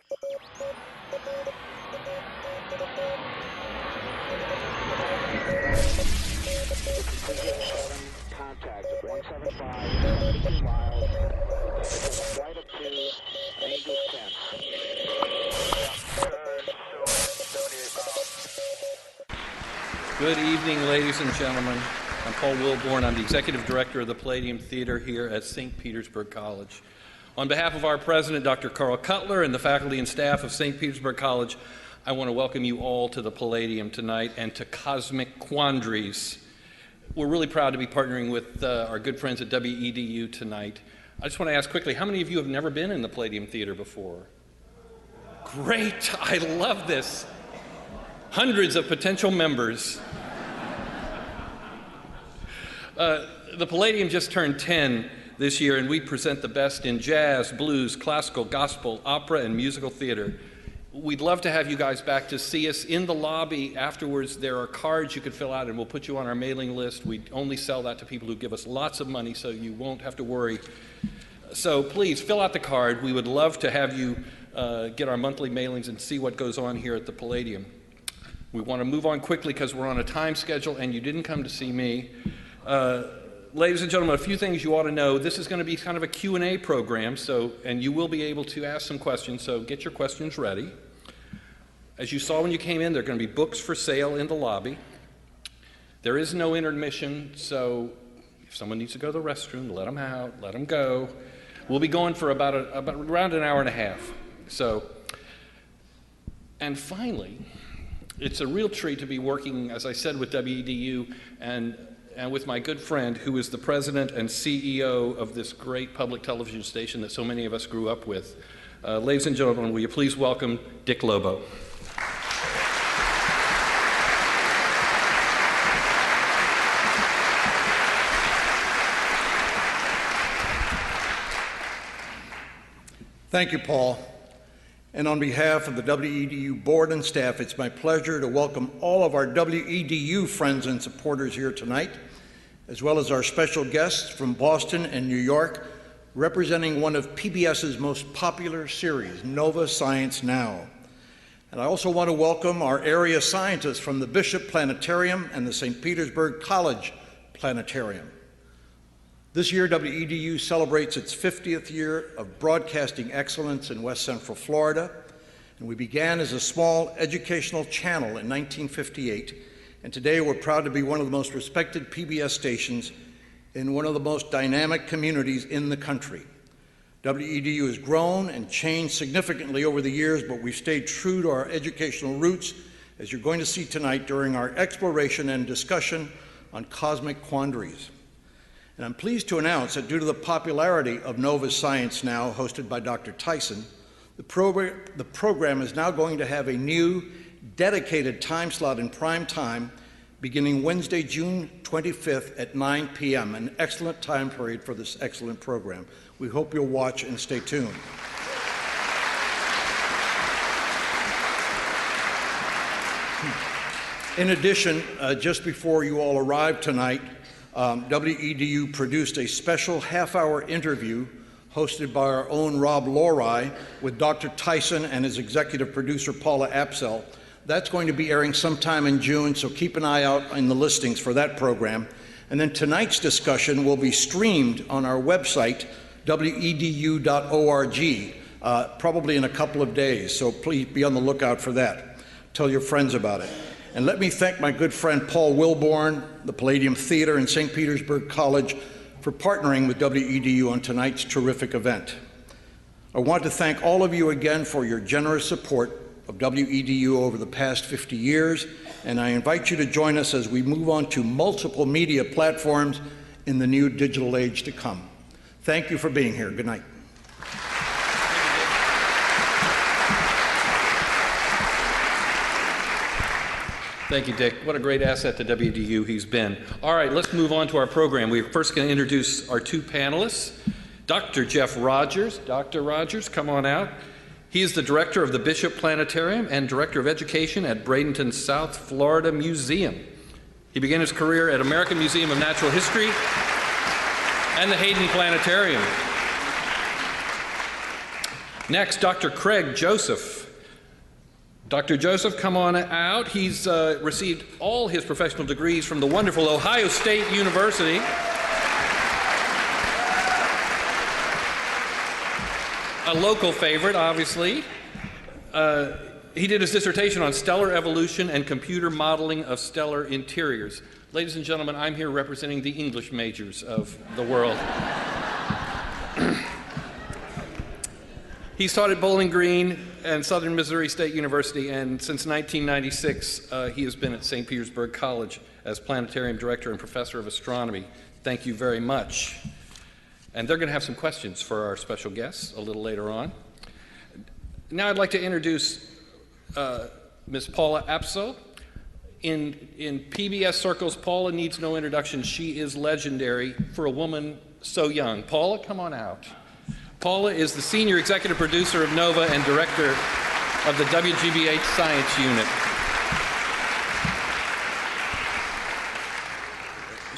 Contact 175, 72 miles, flight of 2, Angels 10. Good evening, ladies and gentlemen. I'm Paul Wilborn. I'm the Executive Director of the Palladium Theater here at St. Petersburg College. On behalf of our President, Dr. Carl Cutler, and the faculty and staff of St. Petersburg College, I want to welcome you all to the Palladium tonight and to Cosmic Quandaries. We're really proud to be partnering with our good friends at WEDU tonight. I just want to ask quickly, how many of you have never been in the Palladium Theater before? Great, I love this. Hundreds of potential members. The Palladium just turned 10 this year, and we present the best in jazz, blues, classical, gospel, opera, and musical theater. We'd love to have you guys back to see us in the lobby afterwards. There are cards you could fill out, and we'll put you on our mailing list. We only sell that to people who give us lots of money, so you won't have to worry. So please fill out the card. We would love to have you get our monthly mailings and see what goes on here at the Palladium. We want to move on quickly because we're on a time schedule, and you didn't come to see me. Ladies and gentlemen, a few things you ought to know. This is going to be kind of a Q&A program, and you will be able to ask some questions, so get your questions ready. As you saw when you came in, there are going to be books for sale in the lobby. There is no intermission, so if someone needs to go to the restroom, let them out, let them go. We'll be going for about around an hour and a half. And finally, it's a real treat to be working, as I said, with WEDU and with my good friend, who is the president and CEO of this great public television station that so many of us grew up with. Ladies and gentlemen, will you please welcome Dick Lobo. Thank you, Paul. And on behalf of the WEDU board and staff, it's my pleasure to welcome all of our WEDU friends and supporters here tonight, as well as our special guests from Boston and New York, representing one of PBS's most popular series, Nova Science Now. And I also want to welcome our area scientists from the Bishop Planetarium and the St. Petersburg College Planetarium. This year, WEDU celebrates its 50th year of broadcasting excellence in West Central Florida, and we began as a small educational channel in 1958, and today we're proud to be one of the most respected PBS stations in one of the most dynamic communities in the country. WEDU has grown and changed significantly over the years, but we've stayed true to our educational roots, as you're going to see tonight during our exploration and discussion on Cosmic Quandaries. And I'm pleased to announce that due to the popularity of Nova Science Now, hosted by Dr. Tyson, the program is now going to have a new dedicated time slot in prime time beginning Wednesday, June 25th at 9 p.m., an excellent time period for this excellent program. We hope you'll watch and stay tuned. In addition, just before you all arrived tonight, WEDU produced a special half-hour interview hosted by our own Rob Lorai with Dr. Tyson and his executive producer, Paula Apsell. That's going to be airing sometime in June, so keep an eye out in the listings for that program. And then tonight's discussion will be streamed on our website, wedu.org, probably in a couple of days, so please be on the lookout for that. Tell your friends about it. And let me thank my good friend Paul Wilborn, the Palladium Theater, and St. Petersburg College for partnering with WEDU on tonight's terrific event. I want to thank all of you again for your generous support of WEDU over the past 50 years, and I invite you to join us as we move on to multiple media platforms in the new digital age to come. Thank you for being here. Good night. Thank you, Dick. What a great asset to WEDU he's been. All right, let's move on to our program. We're first going to introduce our two panelists. Dr. Jeff Rogers. Dr. Rogers, come on out. He is the director of the Bishop Planetarium and director of education at Bradenton South Florida Museum. He began his career at American Museum of Natural History and the Hayden Planetarium. Next, Dr. Craig Joseph. Dr. Joseph, come on out. He's received all his professional degrees from the wonderful Ohio State University. A local favorite, obviously. He did his dissertation on stellar evolution and computer modeling of stellar interiors. Ladies and gentlemen, I'm here representing the English majors of the world. He's taught at Bowling Green and Southern Missouri State University, and since 1996, he has been at St. Petersburg College as planetarium director and professor of astronomy. Thank you very much. And they're going to have some questions for our special guests a little later on. Now I'd like to introduce Ms. Paula Apso. In PBS circles, Paula needs no introduction. She is legendary for a woman so young. Paula, come on out. Paula is the senior executive producer of NOVA and director of the WGBH Science Unit.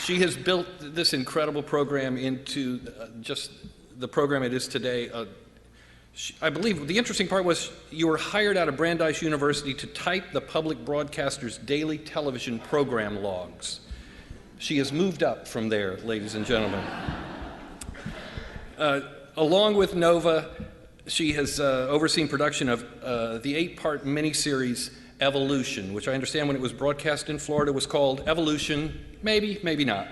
She has built this incredible program into just the program it is today. I believe the interesting part was you were hired out of Brandeis University to type the public broadcaster's daily television program logs. She has moved up from there, ladies and gentlemen. Along with NOVA, she has overseen production of the 8-part miniseries Evolution, which I understand when it was broadcast in Florida was called Evolution, maybe, maybe not.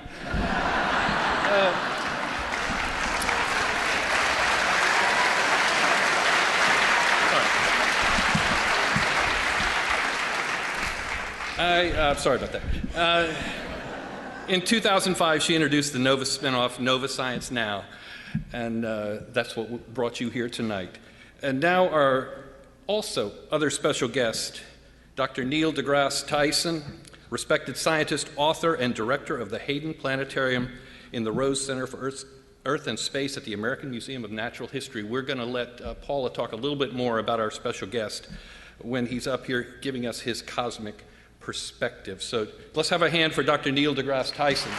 Sorry about that. In 2005, she introduced the NOVA spinoff, NOVA Science Now, and that's what brought you here tonight. And now our also other special guest, Dr. Neil deGrasse Tyson, respected scientist, author, and director of the Hayden Planetarium in the Rose Center for Earth and Space at the American Museum of Natural History. We're going to let Paula talk a little bit more about our special guest when he's up here giving us his cosmic perspective. So let's have a hand for Dr. Neil deGrasse Tyson.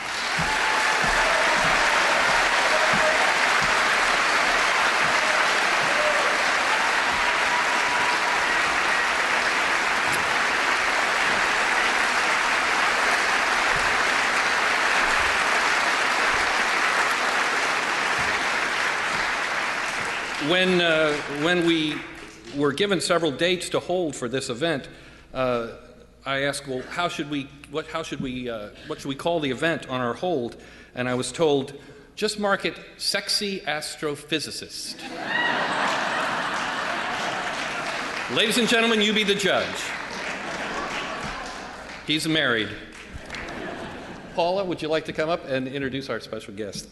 When we were given several dates to hold for this event, I asked, well, what should we call the event on our hold? And I was told, just mark it Sexy Astrophysicist. Ladies and gentlemen, you be the judge. He's married. Paula, would you like to come up and introduce our special guest?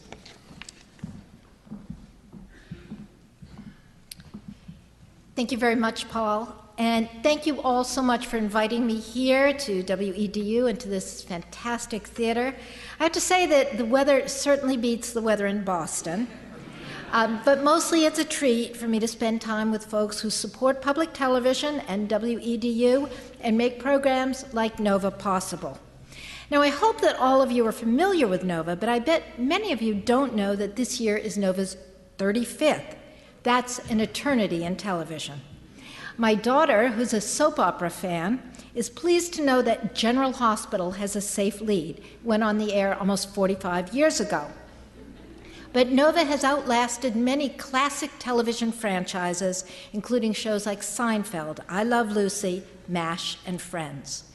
Thank you very much, Paul. And thank you all so much for inviting me here to WEDU and to this fantastic theater. I have to say that the weather certainly beats the weather in Boston. But mostly it's a treat for me to spend time with folks who support public television and WEDU and make programs like NOVA possible. Now, I hope that all of you are familiar with NOVA, but I bet many of you don't know that this year is NOVA's 35th. That's an eternity in television. My daughter, who's a soap opera fan, is pleased to know that General Hospital has a safe lead. It went on the air almost 45 years ago. But NOVA has outlasted many classic television franchises, including shows like Seinfeld, I Love Lucy, MASH, and Friends.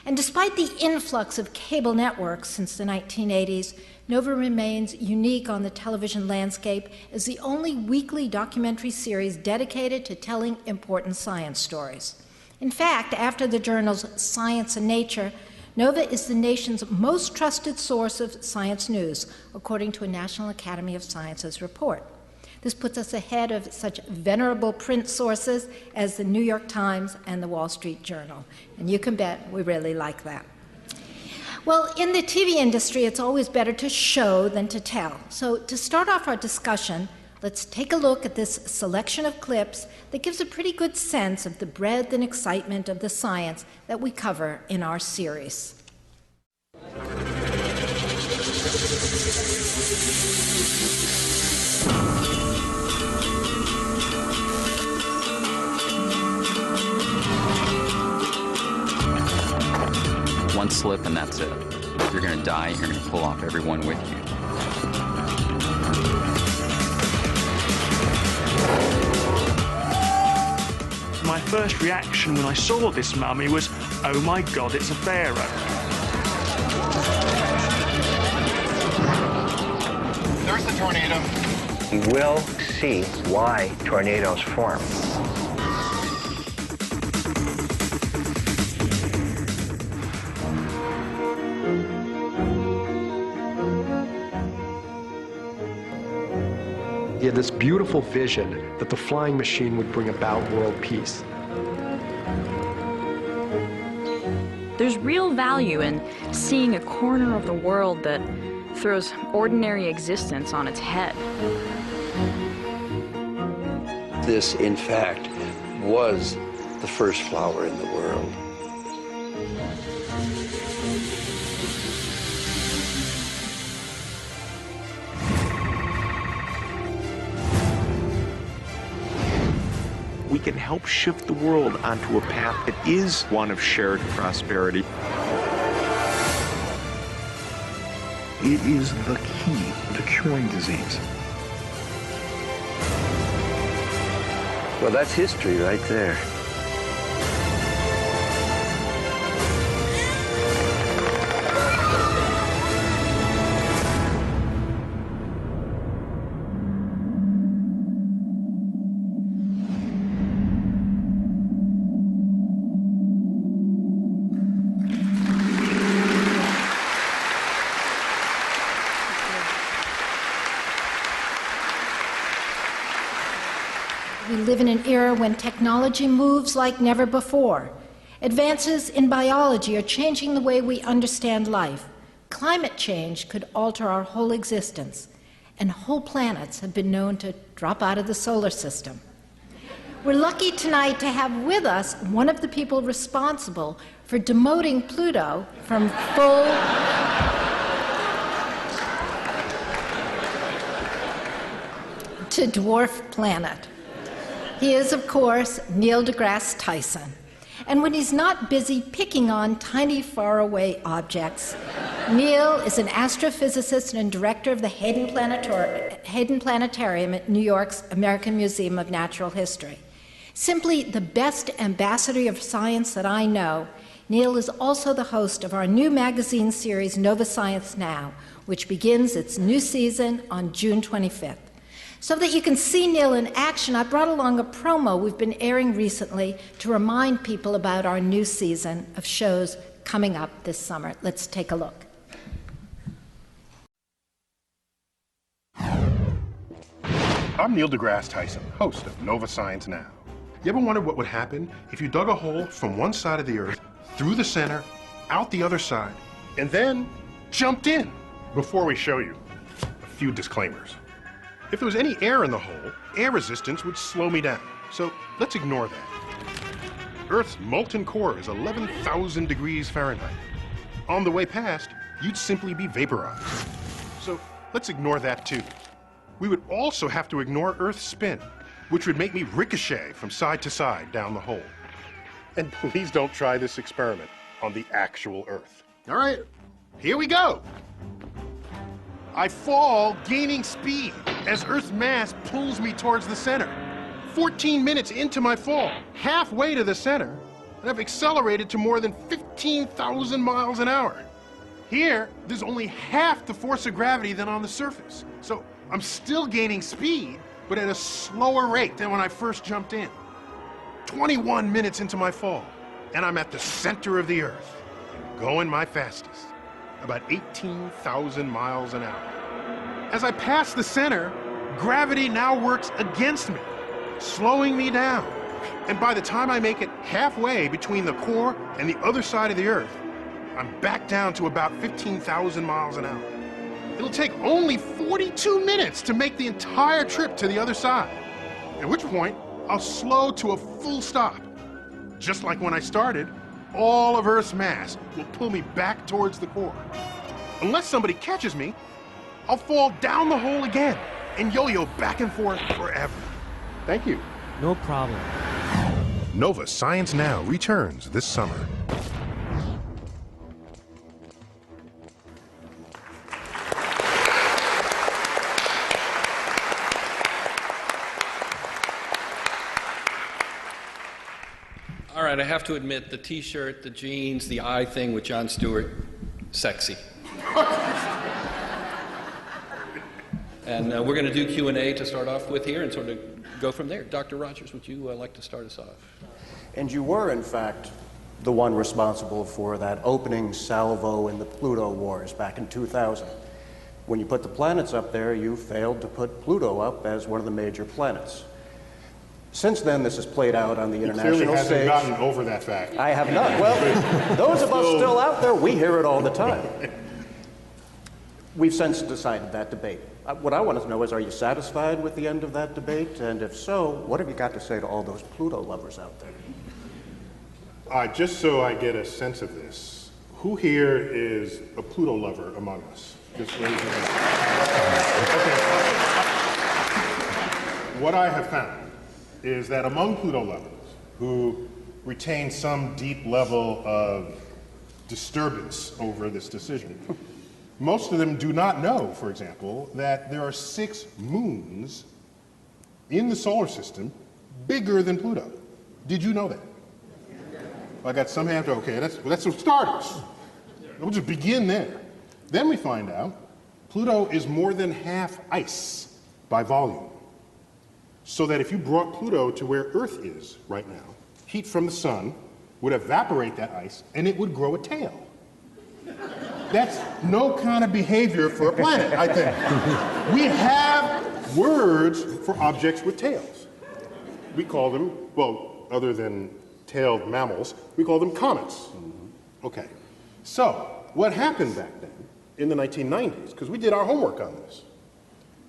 And despite the influx of cable networks since the 1980s, NOVA remains unique on the television landscape as the only weekly documentary series dedicated to telling important science stories. In fact, after the journals Science and Nature, NOVA is the nation's most trusted source of science news, according to a National Academy of Sciences report. This puts us ahead of such venerable print sources as the New York Times and the Wall Street Journal. And you can bet we really like that. Well, in the TV industry, it's always better to show than to tell. So to start off our discussion, let's take a look at this selection of clips that gives a pretty good sense of the breadth and excitement of the science that we cover in our series. one slip and that's it. You're going to die, and you're going to pull off everyone with you. My first reaction when I saw this mummy was, oh my God, it's a pharaoh. There's the tornado. You will see why tornadoes form. He had this beautiful vision that the flying machine would bring about world peace. There's real value in seeing a corner of the world that throws ordinary existence on its head. This, in fact, was the first flower in the world. We can help shift the world onto a path that is one of shared prosperity. It is the key to curing disease. Well, that's history right there. We live in an era when technology moves like never before. Advances in biology are changing the way we understand life. Climate change could alter our whole existence, and whole planets have been known to drop out of the solar system. We're lucky tonight to have with us one of the people responsible for demoting Pluto from full to dwarf planet. He is, of course, Neil deGrasse Tyson. And when he's not busy picking on tiny, faraway objects, Neil is an astrophysicist and director of the Hayden Planetarium at New York's American Museum of Natural History. Simply the best ambassador of science that I know, Neil is also the host of our new magazine series, Nova Science Now, which begins its new season on June 25th. So that you can see Neil in action, I brought along a promo we've been airing recently to remind people about our new season of shows coming up this summer. Let's take a look. I'm Neil deGrasse Tyson, host of Nova Science Now. You ever wondered what would happen if you dug a hole from one side of the Earth, through the center, out the other side, and then jumped in? Before we show you, a few disclaimers. If there was any air in the hole, air resistance would slow me down. So let's ignore that. Earth's molten core is 11,000 degrees Fahrenheit. On the way past, you'd simply be vaporized. So let's ignore that too. We would also have to ignore Earth's spin, which would make me ricochet from side to side down the hole. And please don't try this experiment on the actual Earth. All right, here we go. I fall, gaining speed as Earth's mass pulls me towards the center. 14 minutes into my fall, halfway to the center, and I've accelerated to more than 15,000 miles an hour. Here, there's only half the force of gravity than on the surface. So I'm still gaining speed, but at a slower rate than when I first jumped in. 21 minutes into my fall, and I'm at the center of the Earth, going my fastest, about 18,000 miles an hour. As I pass the center, gravity now works against me, slowing me down. And by the time I make it halfway between the core and the other side of the Earth, I'm back down to about 15,000 miles an hour. It'll take only 42 minutes to make the entire trip to the other side, at which point I'll slow to a full stop. Just like when I started, all of Earth's mass will pull me back towards the core. Unless somebody catches me, I'll fall down the hole again and yo-yo back and forth forever. Thank you. No problem. Nova Science Now returns this summer. All right, I have to admit, the T-shirt, the jeans, the eye thing with Jon Stewart, sexy. And we're going to do Q&A to start off with here and sort of go from there. Dr. Rogers, would you like to start us off? And you were, in fact, the one responsible for that opening salvo in the Pluto Wars back in 2000. When you put the planets up there, you failed to put Pluto up as one of the major planets. Since then, this has played out on the international stage. Clearly hasn't gotten over that fact. I have not. Well, those of us still out there, we hear it all the time. We've since decided that debate. What I want to know is, are you satisfied with the end of that debate? And if so, what have you got to say to all those Pluto lovers out there? Just so I get a sense of this, who here is a Pluto lover among us? Just raise your hand. Okay. What I have found is that among Pluto lovers who retain some deep level of disturbance over this decision, most of them do not know, for example, that there are 6 moons in the solar system bigger than Pluto. Did you know that? I got some hands. Okay, that's some starters. We'll just begin there. Then we find out Pluto is more than half ice by volume. So that if you brought Pluto to where Earth is right now, heat from the sun would evaporate that ice and it would grow a tail. That's no kind of behavior for a planet, I think. We have words for objects with tails. We call them, well, other than tailed mammals, we call them comets. Okay, so what happened back then in the 1990s, because we did our homework on this.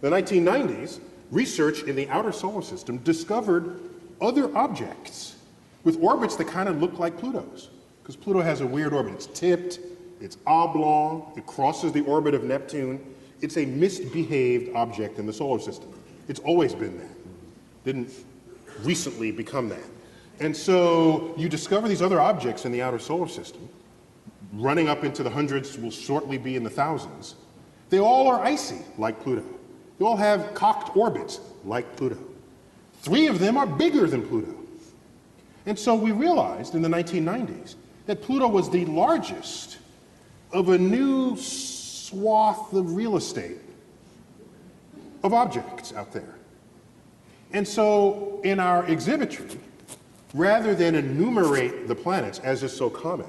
The 1990s, research in the outer solar system discovered other objects with orbits that kind of look like Pluto's, because Pluto has a weird orbit. It's tipped, it's oblong, it crosses the orbit of Neptune. It's a misbehaved object in the solar system. It's always been that. Didn't recently become that. And so you discover these other objects in the outer solar system, running up into the hundreds, will shortly be in the thousands. They all are icy, like Pluto. They all have cocked orbits, like Pluto. 3 of them are bigger than Pluto. And so we realized in the 1990s that Pluto was the largest of a new swath of real estate of objects out there. And so in our exhibitry, rather than enumerate the planets, as is so common,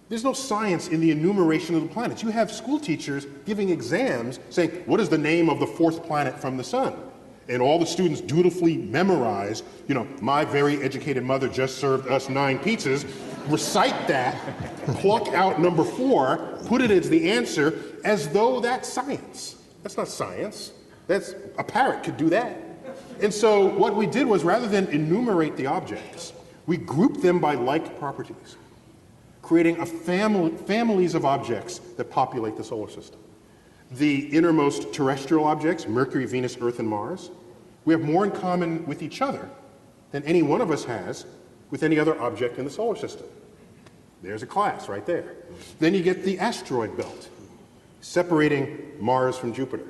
there's no science in the enumeration of the planets. You have school teachers giving exams saying, what is the name of the 4th planet from the sun? And all the students dutifully memorize, you know, my very educated mother just served us 9 pizzas, recite that, pluck out number 4, put it as the answer, as though that's science. That's not science. That's, a parrot could do that. And so what we did was, rather than enumerate the objects, we grouped them by like properties, creating a families of objects that populate the solar system. The innermost terrestrial objects, Mercury, Venus, Earth, and Mars, we have more in common with each other than any one of us has with any other object in the solar system. There's a class right there. Then you get the asteroid belt, separating Mars from Jupiter.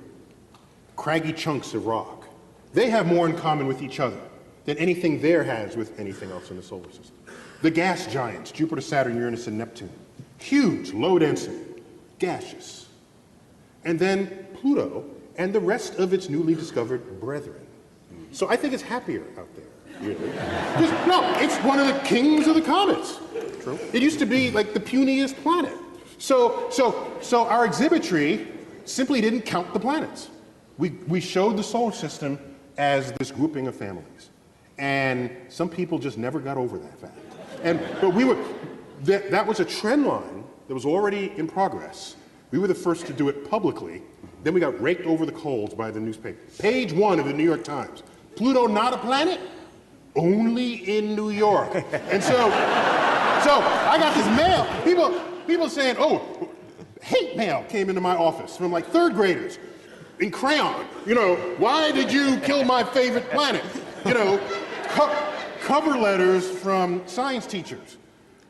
Craggy chunks of rock. They have more in common with each other than anything there has with anything else in the solar system. The gas giants, Jupiter, Saturn, Uranus, and Neptune. Huge, low density, gaseous. And then Pluto and the rest of its newly discovered brethren. So I think it's happier out there, really. No, it's one of the kings of the comets. True. It used to be like the puniest planet. So our exhibitry simply didn't count the planets. We showed the solar system as this grouping of families. And some people just never got over that fact. But that was a trend line that was already in progress. We were the first to do it publicly. Then we got raked over the coals by the newspaper. Page 1 of the New York Times. Pluto not a planet? Only in New York. And so I got this mail. People saying, oh, hate mail came into my office from like 3rd graders in crayon. You know, why did you kill my favorite planet? You know, cover letters from science teachers.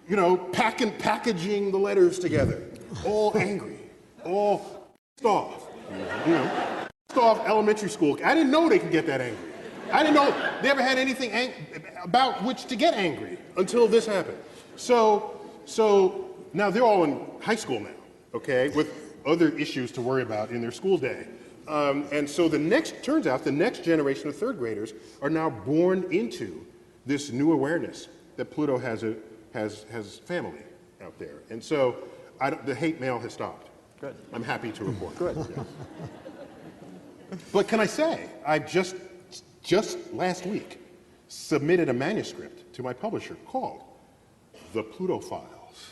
You know, packaging the letters together. All angry. All pissed off. You know, pissed off elementary school. I didn't know they could get that angry. I didn't know they ever had anything about which to get angry. until this happened. So now they're all in high school now, okay, with other issues to worry about in their school day. And so turns out the next generation of third graders are now born into this new awareness that Pluto has family out there. And so the hate mail has stopped. Good. I'm happy to report. Good. Yes. But can I say, I just last week submitted a manuscript to my publisher called The Pluto Files.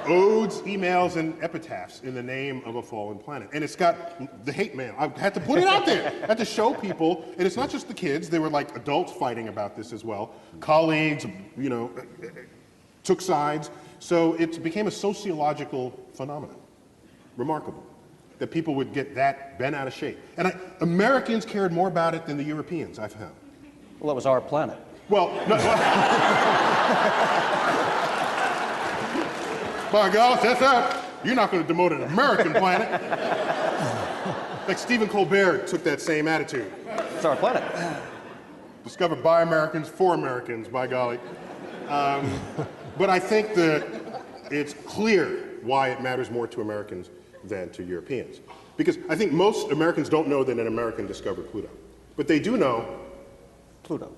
Odes, emails, and epitaphs in the name of a fallen planet. And it's got the hate mail. I had to put it out there. I had to show people, and it's not just the kids, there were like adults fighting about this as well. Colleagues, you know, took sides. So it became a sociological phenomenon. Remarkable. That people would get that bent out of shape. And Americans cared more about it than the Europeans, I found. Well, it was our planet. Well, no, by God, that's out. You're not going to demote an American planet. Like Stephen Colbert took that same attitude. It's our planet. Discovered by Americans, for Americans, by golly. But I think that it's clear why it matters more to Americans than to Europeans. Because I think most Americans don't know that an American discovered Pluto. But they do know Pluto.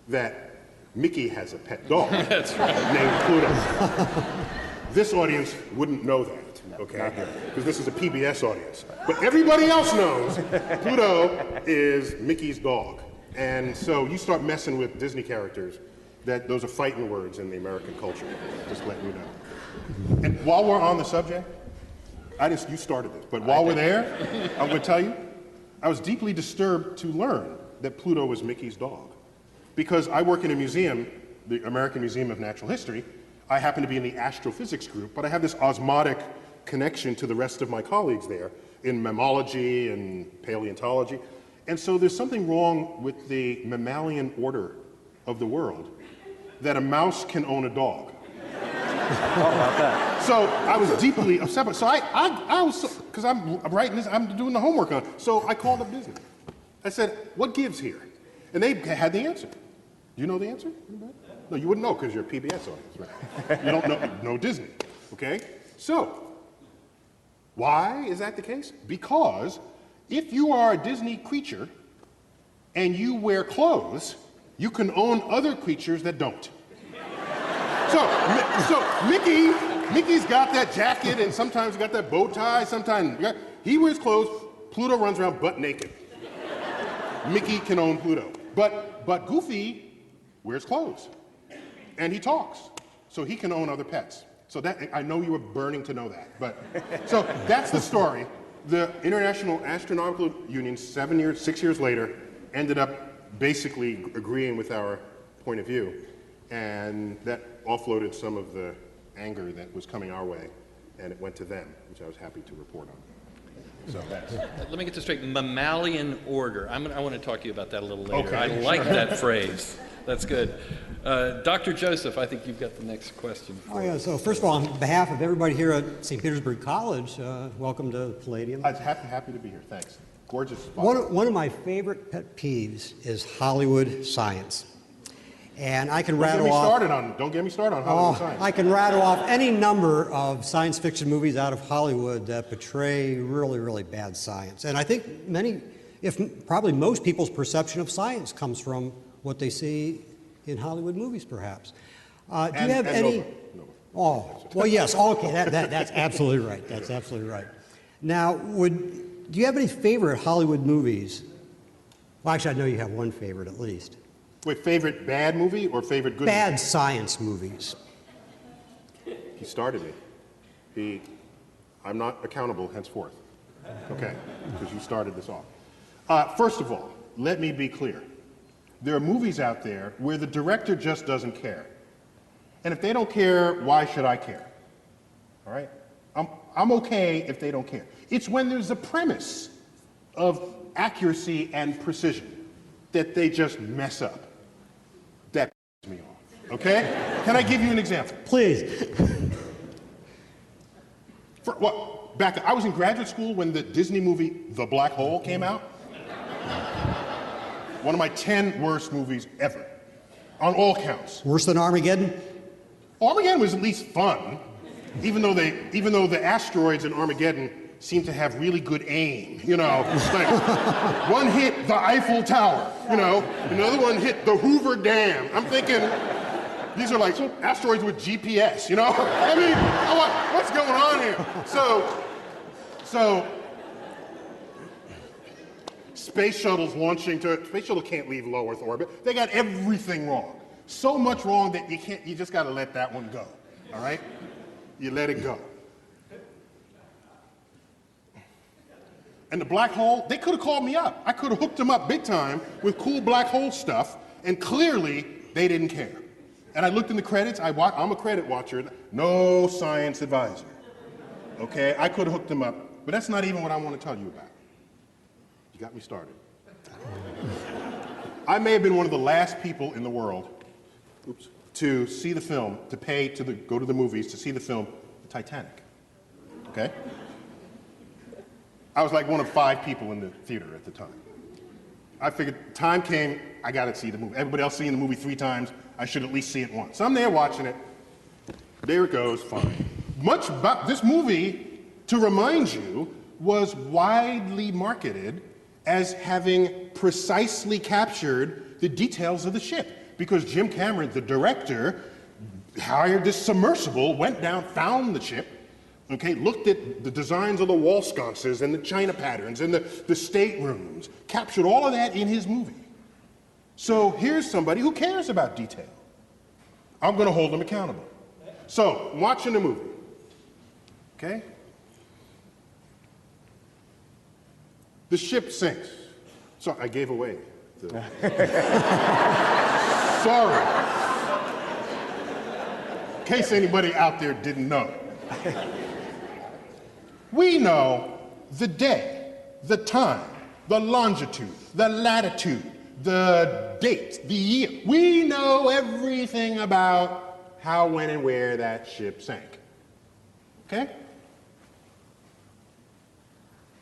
That Mickey has a pet dog That's right. named Pluto. This audience wouldn't know that, okay? Because this is a PBS audience. But everybody else knows Pluto is Mickey's dog. And so you start messing with Disney characters, those are fighting words in the American culture, just letting you know. And while we're on the subject, you started this, but while we're there, I'm going to tell you, I was deeply disturbed to learn that Pluto was Mickey's dog. Because I work in a museum, the American Museum of Natural History. I happen to be in the astrophysics group, but I have this osmotic connection to the rest of my colleagues there in mammalogy and paleontology. And so there's something wrong with the mammalian order of the world that a mouse can own a dog. How about that? So I was deeply upset. So I was, because I'm writing this, I'm doing the homework on it. So I called up Disney. I said, what gives here? And they had the answer. Do you know the answer? No, you wouldn't know because you're a PBS audience, right? You don't know Disney, okay? So, why is that the case? Because if you are a Disney creature and you wear clothes, you can own other creatures that don't. So Mickey's got that jacket and sometimes got that bow tie, sometimes he wears clothes, Pluto runs around butt naked. Mickey can own Pluto. But Goofy wears clothes. And he talks, so he can own other pets. So that, I know you were burning to know that, but, so that's the story. The International Astronomical Union, 6 years later, ended up basically agreeing with our point of view, and that offloaded some of the anger that was coming our way, and it went to them, which I was happy to report on. So that's... Let me get this straight. Mammalian order. I want to talk to you about that a little later. Okay, I like that phrase. That's good. Dr. Joseph, I think you've got the next question. Oh, yeah. So first of all, on behalf of everybody here at St. Petersburg College, welcome to Palladium. I'm happy to be here. Thanks. Gorgeous spot. One of my favorite pet peeves is Hollywood science. And I can rattle off... Don't get me started on Hollywood science. I can rattle off any number of science fiction movies out of Hollywood that portray really, really bad science. And I think many, if probably most people's perception of science comes from what they see in Hollywood movies, perhaps. Do you have any... Nova. Oh, well, yes. Okay, that's absolutely right. That's absolutely right. Now, do you have any favorite Hollywood movies? Well, actually, I know you have one favorite at least. Wait, favorite bad movie or favorite good bad movie? Science movies. He started me. I'm not accountable henceforth. Okay, because you started this off. First of all, let me be clear. There are movies out there where the director just doesn't care. And if they don't care, why should I care? All right? I'm okay if they don't care. It's when there's a premise of accuracy and precision that they just mess up. That pisses me off. Okay? Can I give you an example? Please. I was in graduate school when the Disney movie The Black Hole came out. One of my 10 worst movies ever. on all counts. Worse than Armageddon? Armageddon was at least fun, even though the asteroids in Armageddon seem to have really good aim, you know. Like, one hit the Eiffel Tower, you know, another one hit the Hoover Dam. I'm thinking, these are like asteroids with GPS, you know? I mean, what's going on here? So, space shuttles launching space shuttle can't leave low Earth orbit. They got everything wrong. So much wrong that you just gotta let that one go, all right? You let it go. And the black hole, they could have called me up. I could have hooked them up big time with cool black hole stuff, and clearly they didn't care. And I looked in the credits, I'm a credit watcher, no science advisor. Okay, I could have hooked them up, but that's not even what I want to tell you about. You got me started. I may have been one of the last people in the world to see the film, to pay to go to the movies to see the film, The Titanic. Okay? I was like one of 5 people in the theater at the time. I figured time came, I gotta see the movie. Everybody else seeing the movie 3 times, I should at least see it once. So I'm there watching it. There it goes, fine. Much about this movie, to remind you, was widely marketed as having precisely captured the details of the ship. Because Jim Cameron, the director, hired this submersible, went down, found the ship, okay, looked at the designs of the wall sconces and the china patterns and the staterooms, captured all of that in his movie. So here's somebody who cares about detail. I'm gonna hold him accountable. So, watching the movie, okay? The ship sinks. So I gave away the... Sorry. In case anybody out there didn't know. We know the day, the time, the longitude, the latitude, the date, the year. We know everything about how, when, and where that ship sank. Okay?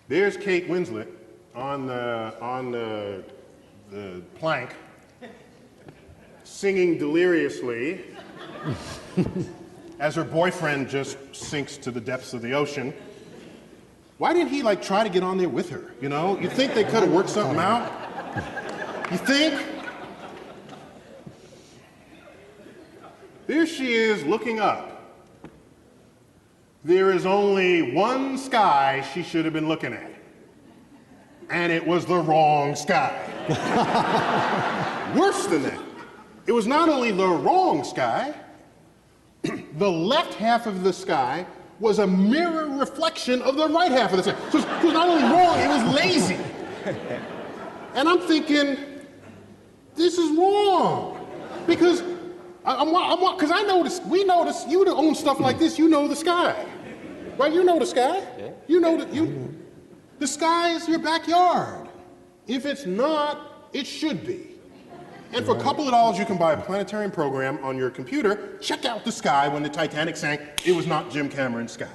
There's Kate Winslet on the plank, singing deliriously as her boyfriend just sinks to the depths of the ocean. Why didn't he like try to get on there with her, you know? You think they could have worked something out? You think? There she is looking up. There is only one sky she should have been looking at. And it was the wrong sky. Worse than that, it was not only the wrong sky, the left half of the sky was a mirror reflection of the right half of the sky. So it was not only wrong, it was lazy. And I'm thinking, this is wrong. Because because I noticed, we notice, you that own stuff like this, you know the sky. Right, you know the sky. Yeah. You know the sky is your backyard. If it's not, it should be. And for a couple of dollars, you can buy a planetarium program on your computer. Check out the sky when the Titanic sank. It was not Jim Cameron's sky.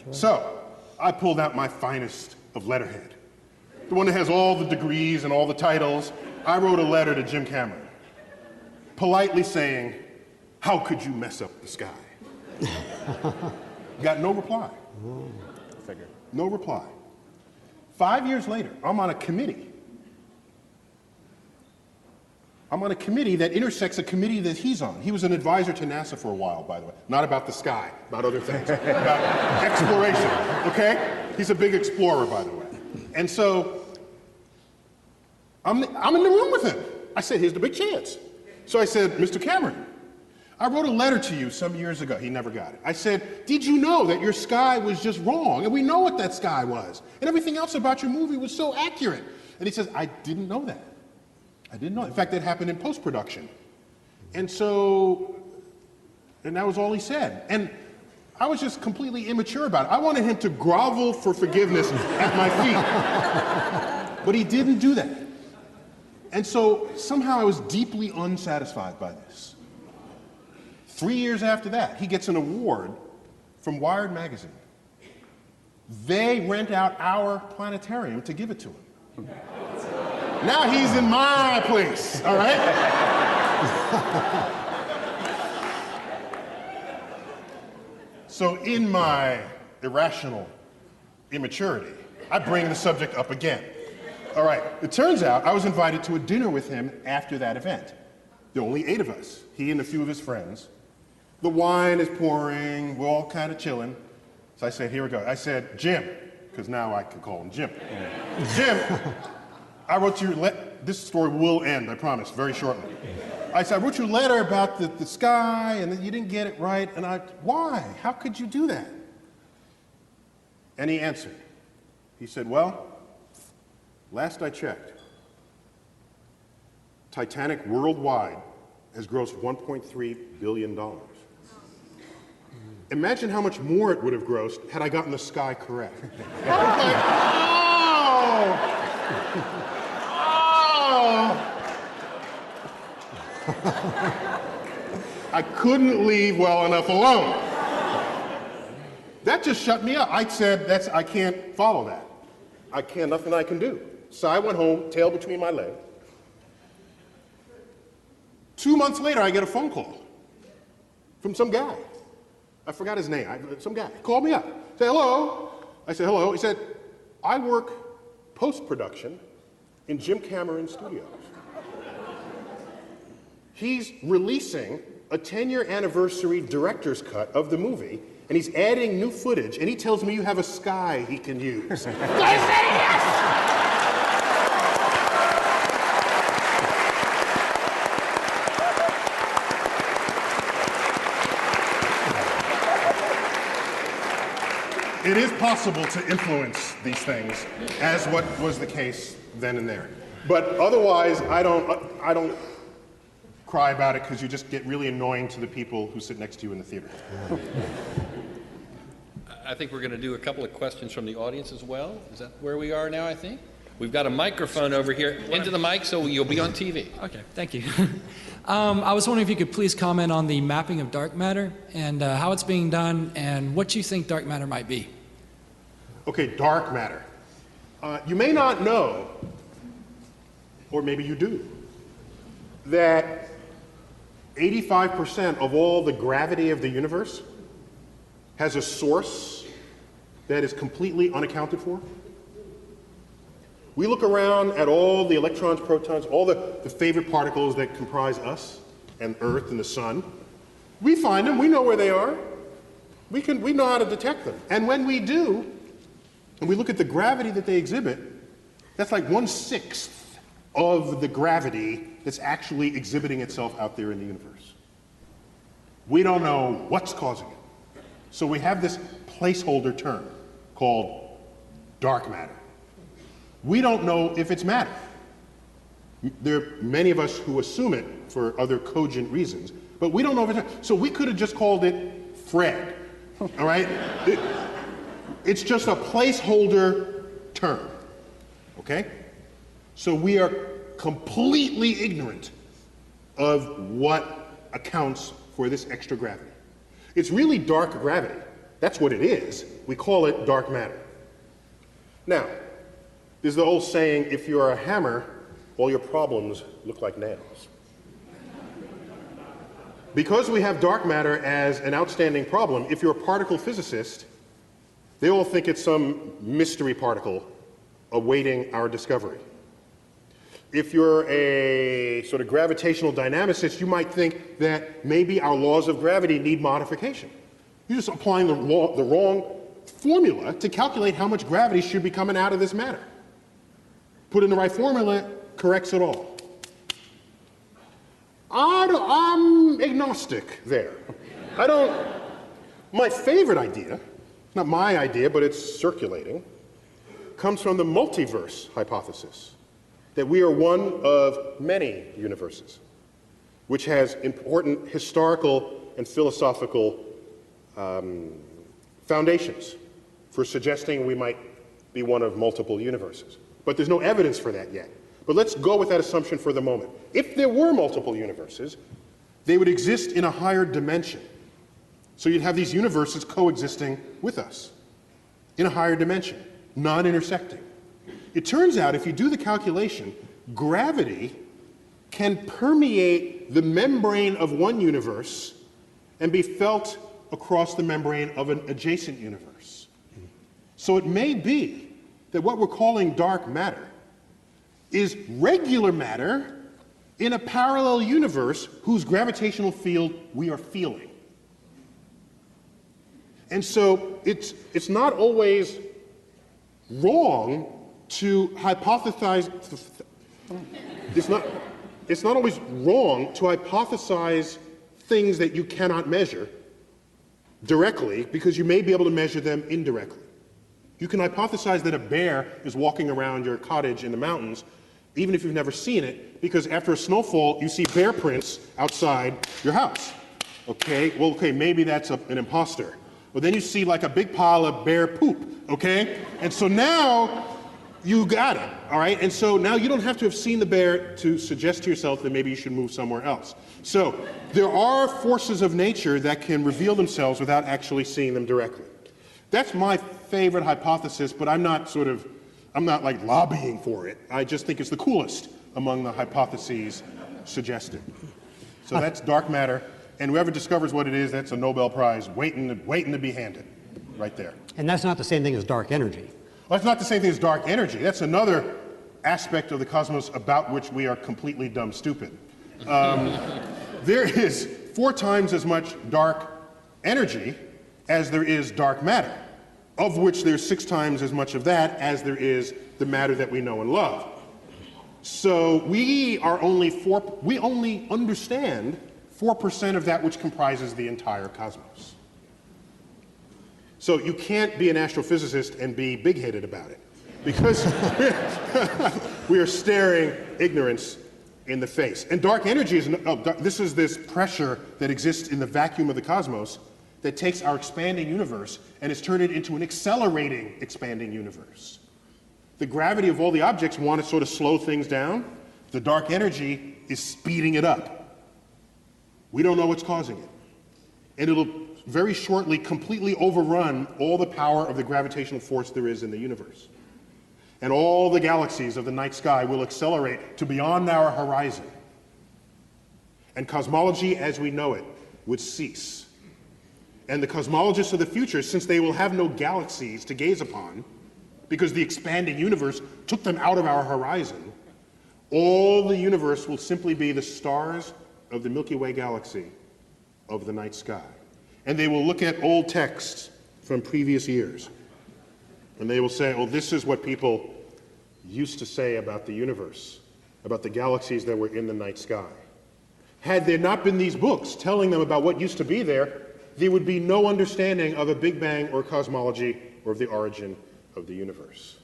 Right. So I pulled out my finest of letterhead, the one that has all the degrees and all the titles. I wrote a letter to Jim Cameron, politely saying, "How could you mess up the sky?" Got no reply. No reply. 5 years later, I'm on a committee. I'm on a committee that intersects a committee that he's on. He was an advisor to NASA for a while, by the way. Not about the sky, about other things. About exploration, okay? He's a big explorer, by the way. And so, I'm in the room with him. I said, here's the big chance. So I said, Mr. Cameron, I wrote a letter to you some years ago. He never got it. I said, did you know that your sky was just wrong? And we know what that sky was. And everything else about your movie was so accurate. And he says, I didn't know that. I didn't know. In fact, that happened in post-production. And that was all he said. And I was just completely immature about it. I wanted him to grovel for forgiveness at my feet. But he didn't do that. And so somehow I was deeply unsatisfied by this. 3 years after that, he gets an award from Wired magazine. They rent out our planetarium to give it to him. Now he's in my place, all right? So in my irrational immaturity, I bring the subject up again. All right, it turns out I was invited to a dinner with him after that event. There were only 8 of us, he and a few of his friends. The wine is pouring, we're all kind of chilling. So I said, here we go. I said, Jim, because now I can call him Jim. Jim, I wrote you, this story will end, I promise, very shortly. I said, I wrote you a letter about the sky, and you didn't get it right, and why? How could you do that? And he answered. He said, well, last I checked, Titanic worldwide has grossed $1.3 billion. Imagine how much more it would have grossed had I gotten the sky correct. I was like, oh! I couldn't leave well enough alone. That just shut me up. I said, I can't follow that. Nothing I can do. So I went home, tail between my legs. 2 months later, I get a phone call from some guy. I forgot his name. Some guy called me up. Said, hello. I said, hello. He said, I work post-production in Jim Cameron Studios. He's releasing a 10-year anniversary director's cut of the movie, and he's adding new footage, and he tells me you have a sky he can use. So I said yes! It is possible to influence these things, as what was the case then and there. But otherwise, I don't cry about it because you just get really annoying to the people who sit next to you in the theater. I think we're going to do a couple of questions from the audience as well. Is that where we are now, I think? We've got a microphone over here. Into the mic so you'll be on TV. Okay, thank you. I was wondering if you could please comment on the mapping of dark matter and how it's being done and what you think dark matter might be. Okay, dark matter. You may not know, or maybe you do, that 85% of all the gravity of the universe has a source that is completely unaccounted for. We look around at all the electrons, protons, all the favorite particles that comprise us and Earth and the sun. We find them, we know where they are. We know how to detect them. And when we do, and we look at the gravity that they exhibit, that's like 1/6 of the gravity that's actually exhibiting itself out there in the universe. We don't know what's causing it. So we have this placeholder term called dark matter. We don't know if it's matter. There are many of us who assume it for other cogent reasons, but we don't know if it's, so we could have just called it Fred, all right? It's just a placeholder term, okay? So we are completely ignorant of what accounts for this extra gravity. It's really dark gravity. That's what it is. We call it dark matter. Now, there's the old saying, if you're a hammer, all your problems look like nails. Because we have dark matter as an outstanding problem, if you're a particle physicist, they all think it's some mystery particle awaiting our discovery. If you're a sort of gravitational dynamicist, you might think that maybe our laws of gravity need modification. You're just applying the wrong formula to calculate how much gravity should be coming out of this matter. Put in the right formula, corrects it all. I'm agnostic there. My favorite idea, not my idea, but it's circulating, comes from the multiverse hypothesis, that we are one of many universes, which has important historical and philosophical foundations for suggesting we might be one of multiple universes. But there's no evidence for that yet. But let's go with that assumption for the moment. If there were multiple universes, they would exist in a higher dimension. So you'd have these universes coexisting with us in a higher dimension, non-intersecting. It turns out, if you do the calculation, gravity can permeate the membrane of one universe and be felt across the membrane of an adjacent universe. So it may be that what we're calling dark matter is regular matter in a parallel universe whose gravitational field we are feeling. And so it's not always wrong to hypothesize. It's not always wrong to hypothesize things that you cannot measure directly, because you may be able to measure them indirectly. You can hypothesize that a bear is walking around your cottage in the mountains, even if you've never seen it, because after a snowfall, you see bear prints outside your house. Okay, well, okay, maybe that's an imposter. But then you see like a big pile of bear poop, okay? And so now you got it, all right? And so now you don't have to have seen the bear to suggest to yourself that maybe you should move somewhere else. So there are forces of nature that can reveal themselves without actually seeing them directly. That's my favorite hypothesis, but I'm not like lobbying for it. I just think it's the coolest among the hypotheses suggested. So that's dark matter, and whoever discovers what it is, that's a Nobel Prize waiting to be handed, right there. And that's not the same thing as dark energy. Well, that's not the same thing as dark energy. That's another aspect of the cosmos about which we are completely dumb stupid. There is 4 times as much dark energy as there is dark matter, of which there's 6 times as much of that as there is the matter that we know and love. So we only understand 4% of that which comprises the entire cosmos. So you can't be an astrophysicist and be big-headed about it, because we are staring ignorance in the face. And dark energy this is this pressure that exists in the vacuum of the cosmos that takes our expanding universe and has turned it into an accelerating expanding universe. The gravity of all the objects want to sort of slow things down. The dark energy is speeding it up. We don't know what's causing it. And it'll very shortly completely overrun all the power of the gravitational force there is in the universe. And all the galaxies of the night sky will accelerate to beyond our horizon. And cosmology as we know it would cease. And the cosmologists of the future, since they will have no galaxies to gaze upon, because the expanding universe took them out of our horizon, all the universe will simply be the stars of the Milky Way galaxy of the night sky. And they will look at old texts from previous years, and they will say, oh, this is what people used to say about the universe, about the galaxies that were in the night sky. Had there not been these books telling them about what used to be there, there would be no understanding of a Big Bang or cosmology or of the origin of the universe.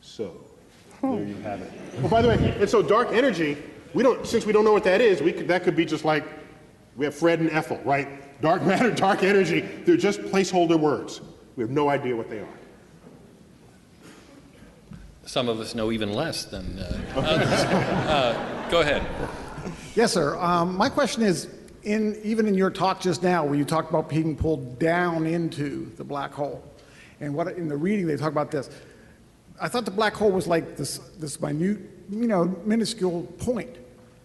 So, there you have it. Oh, by the way, and so dark energy, since we don't know what that is, that could be just like, we have Fred and Ethel, right? Dark matter, dark energy, they're just placeholder words. We have no idea what they are. Some of us know even less than others. Go ahead. Yes, sir. My question is, even in your talk just now, where you talked about being pulled down into the black hole, and in the reading they talk about this, I thought the black hole was like this minute, minuscule point,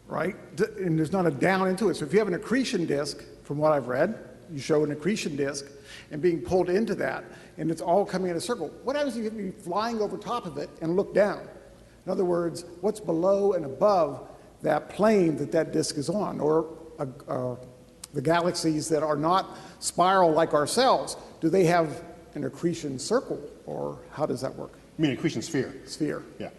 right? And there's not a down into it. So if you have an accretion disk, from what I've read, you show an accretion disk and being pulled into that, and it's all coming in a circle. What happens if you be flying over top of it and look down? In other words, what's below and above that plane that disk is on, or the galaxies that are not spiral like ourselves, do they have an accretion circle, or how does that work? You mean accretion sphere? Sphere. Yeah.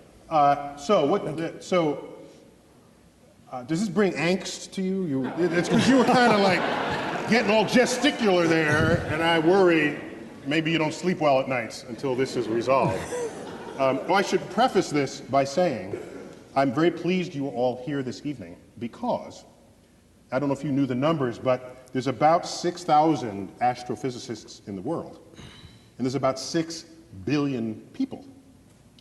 Does this bring angst to you? It's because you were kind of like getting all gesticular there, and I worry maybe you don't sleep well at nights until this is resolved. Well, I should preface this by saying I'm very pleased you are all here this evening, because I don't know if you knew the numbers, but there's about 6,000 astrophysicists in the world, and there's about 6 billion people.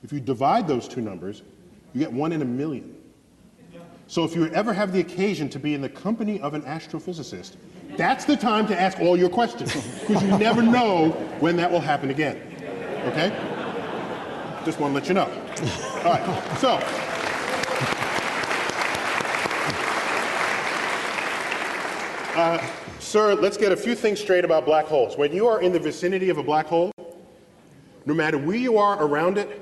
If you divide those two numbers, you get 1 in a million. So if you ever have the occasion to be in the company of an astrophysicist, that's the time to ask all your questions, because you never know when that will happen again. Okay? Just want to let you know. All right, so Sir, let's get a few things straight about black holes. When you are in the vicinity of a black hole, no matter where you are around it,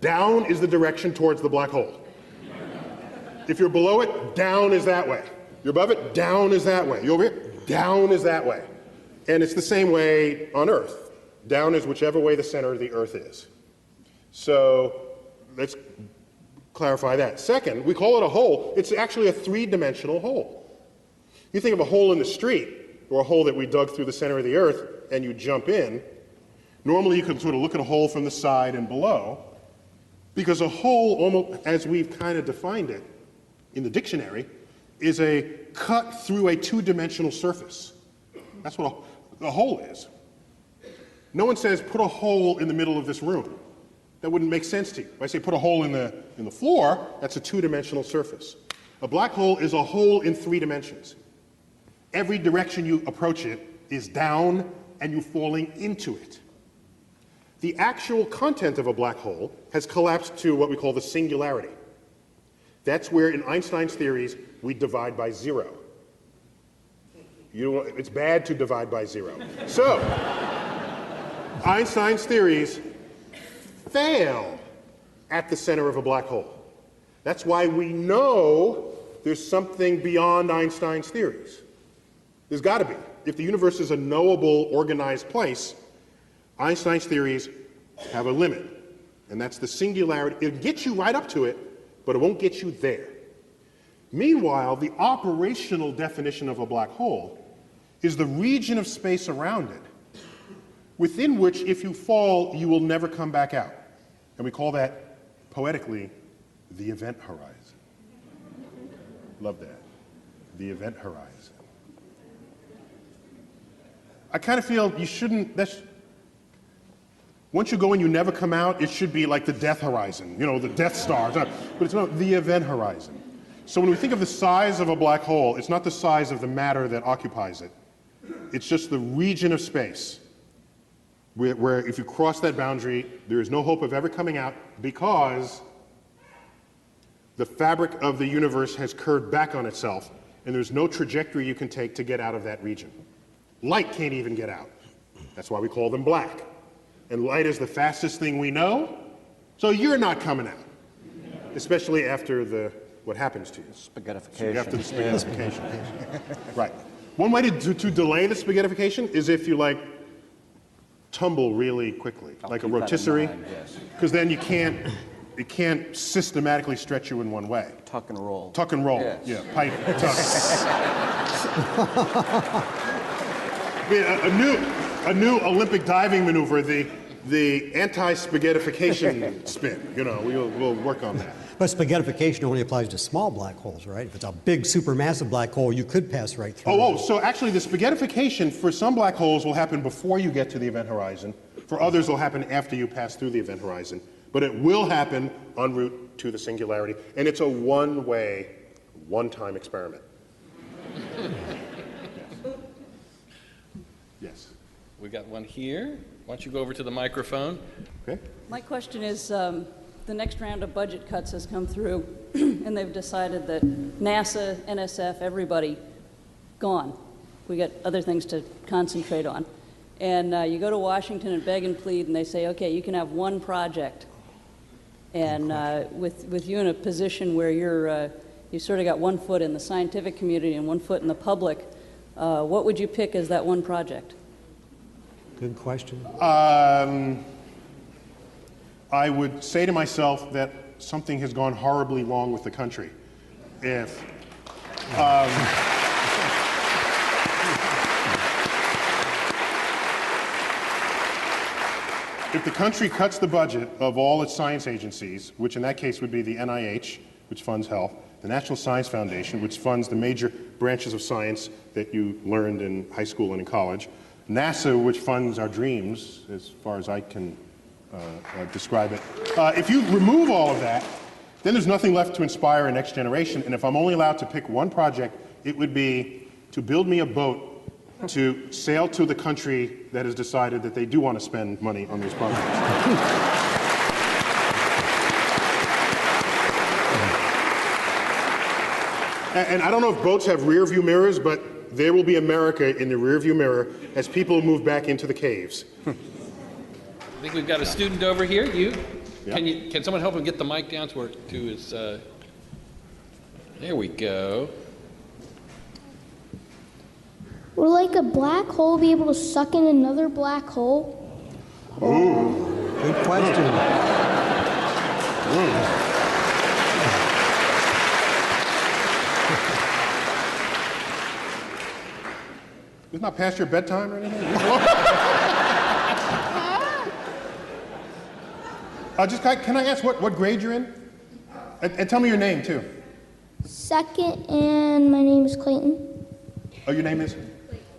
down is the direction towards the black hole. If you're below it, down is that way. You're above it, down is that way. You're over here, down is that way. And it's the same way on Earth. Down is whichever way the center of the Earth is. So let's clarify that. Second, we call it a hole. It's actually a three-dimensional hole. You think of a hole in the street, or a hole that we dug through the center of the Earth, and you jump in. Normally you can sort of look at a hole from the side and below, because a hole, almost as we've kind of defined it in the dictionary, is a cut through a two-dimensional surface. That's what a hole is. No one says, put a hole in the middle of this room. That wouldn't make sense to you. If I say put a hole in the floor, that's a two-dimensional surface. A black hole is a hole in three dimensions. Every direction you approach it is down, and you're falling into it. The actual content of a black hole has collapsed to what we call the singularity. That's where, in Einstein's theories, we divide by zero. It's bad to divide by zero. So, Einstein's theories fail at the center of a black hole. That's why we know there's something beyond Einstein's theories. There's got to be. If the universe is a knowable, organized place, Einstein's theories have a limit, and that's the singularity. It'll get you right up to it, but it won't get you there. Meanwhile, the operational definition of a black hole is the region of space around it, within which, if you fall, you will never come back out. And we call that, poetically, the event horizon. Love that. The event horizon. I kind of feel you shouldn't, once you go in, you never come out, it should be like the death horizon, you know, the Death Star. But it's not the event horizon. So when we think of the size of a black hole, it's not the size of the matter that occupies it. It's just the region of space where if you cross that boundary, there is no hope of ever coming out because the fabric of the universe has curved back on itself, and there's no trajectory you can take to get out of that region. Light can't even get out. That's why we call them black. And light is the fastest thing we know, so you're not coming out, especially after what happens to you. Spaghettification. After the spaghettification. Right. One way to delay the spaghettification is if you tumble really quickly, like a rotisserie, because then it can't systematically stretch you in one way. Tuck and roll. Tuck and roll. Yes. Yeah, pipe, tuck. A new Olympic diving maneuver, the anti-spaghettification spin. You know, we'll work on that. But spaghettification only applies to small black holes, right? If it's a big, supermassive black hole, you could pass right through. So actually the spaghettification for some black holes will happen before you get to the event horizon. For others, it will happen after you pass through the event horizon. But it will happen en route to the singularity. And it's a one-way, one-time experiment. Yes. We got one here. Why don't you go over to the microphone? Okay. My question is, the next round of budget cuts has come through, and they've decided that NASA, NSF, everybody, gone. We got other things to concentrate on. And you go to Washington and beg and plead, and they say, okay, you can have one project. And with you in a position where you sort of got one foot in the scientific community and one foot in the public, what would you pick as that one project? Good question. I would say to myself that something has gone horribly wrong with the country. If the country cuts the budget of all its science agencies, which in that case would be the NIH, which funds health, the National Science Foundation, which funds the major branches of science that you learned in high school and in college, NASA, which funds our dreams, as far as I can describe it. If you remove all of that, then there's nothing left to inspire a next generation. And if I'm only allowed to pick one project, it would be to build me a boat to sail to the country that has decided that they do want to spend money on these projects. And I don't know if boats have rear view mirrors, but there will be America in the rear view mirror as people move back into the caves. I think we've got a student over here. Can someone help him get the mic down to his, there we go. Will like a black hole be able to suck in another black hole? Ooh, good question. It's not past your bedtime or anything? Can I ask what grade you're in? And tell me your name, too. Second, and my name is Clayton. Oh, your name is?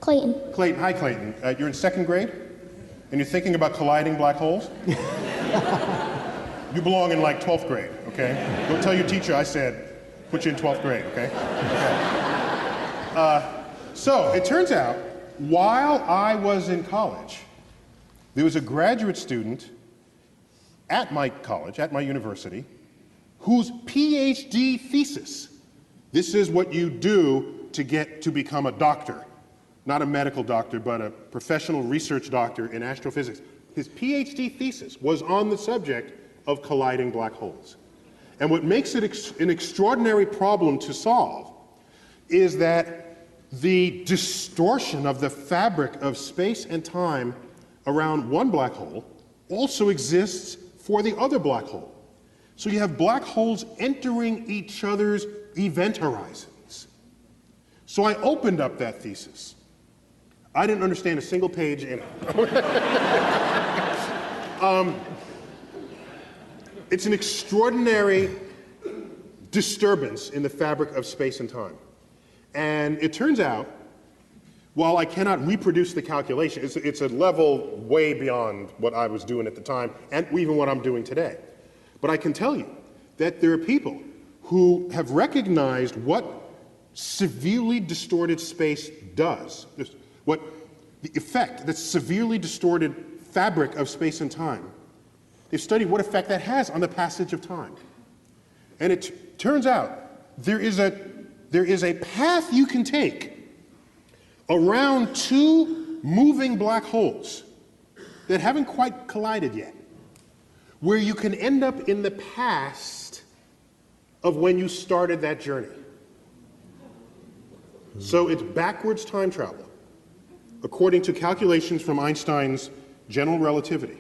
Clayton. Clayton. Hi, Clayton. You're in second grade, and you're thinking about colliding black holes? You belong in, like, 12th grade, okay? Don't tell your teacher I said put you in 12th grade, okay? So, it turns out, while I was in college, there was a graduate student at my college, at my university, whose PhD thesis, this is what you do to get to become a doctor, not a medical doctor, but a professional research doctor in astrophysics. His PhD thesis was on the subject of colliding black holes. And what makes it an extraordinary problem to solve is that the distortion of the fabric of space and time around one black hole also exists for the other black hole. So you have black holes entering each other's event horizons. So I opened up that thesis. I didn't understand a single page in it. It's an extraordinary disturbance in the fabric of space and time. And it turns out, while I cannot reproduce the calculation, it's a level way beyond what I was doing at the time, and even what I'm doing today. But I can tell you that there are people who have recognized what severely distorted space does, what the effect that severely distorted fabric of space and time. They've studied what effect that has on the passage of time. And it turns out there is a path you can take around two moving black holes that haven't quite collided yet, where you can end up in the past of when you started that journey. So it's backwards time travel, according to calculations from Einstein's general relativity,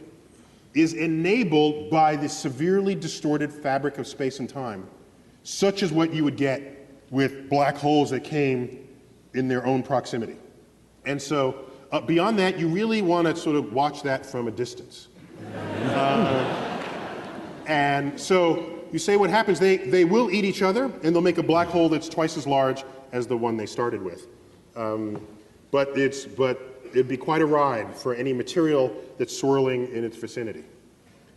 is enabled by the severely distorted fabric of space and time, such as what you would get with black holes that came in their own proximity. And so beyond that, you really want to sort of watch that from a distance. And so you say what happens, they will eat each other, and they'll make a black hole that's twice as large as the one they started with. But it'd be quite a ride for any material that's swirling in its vicinity.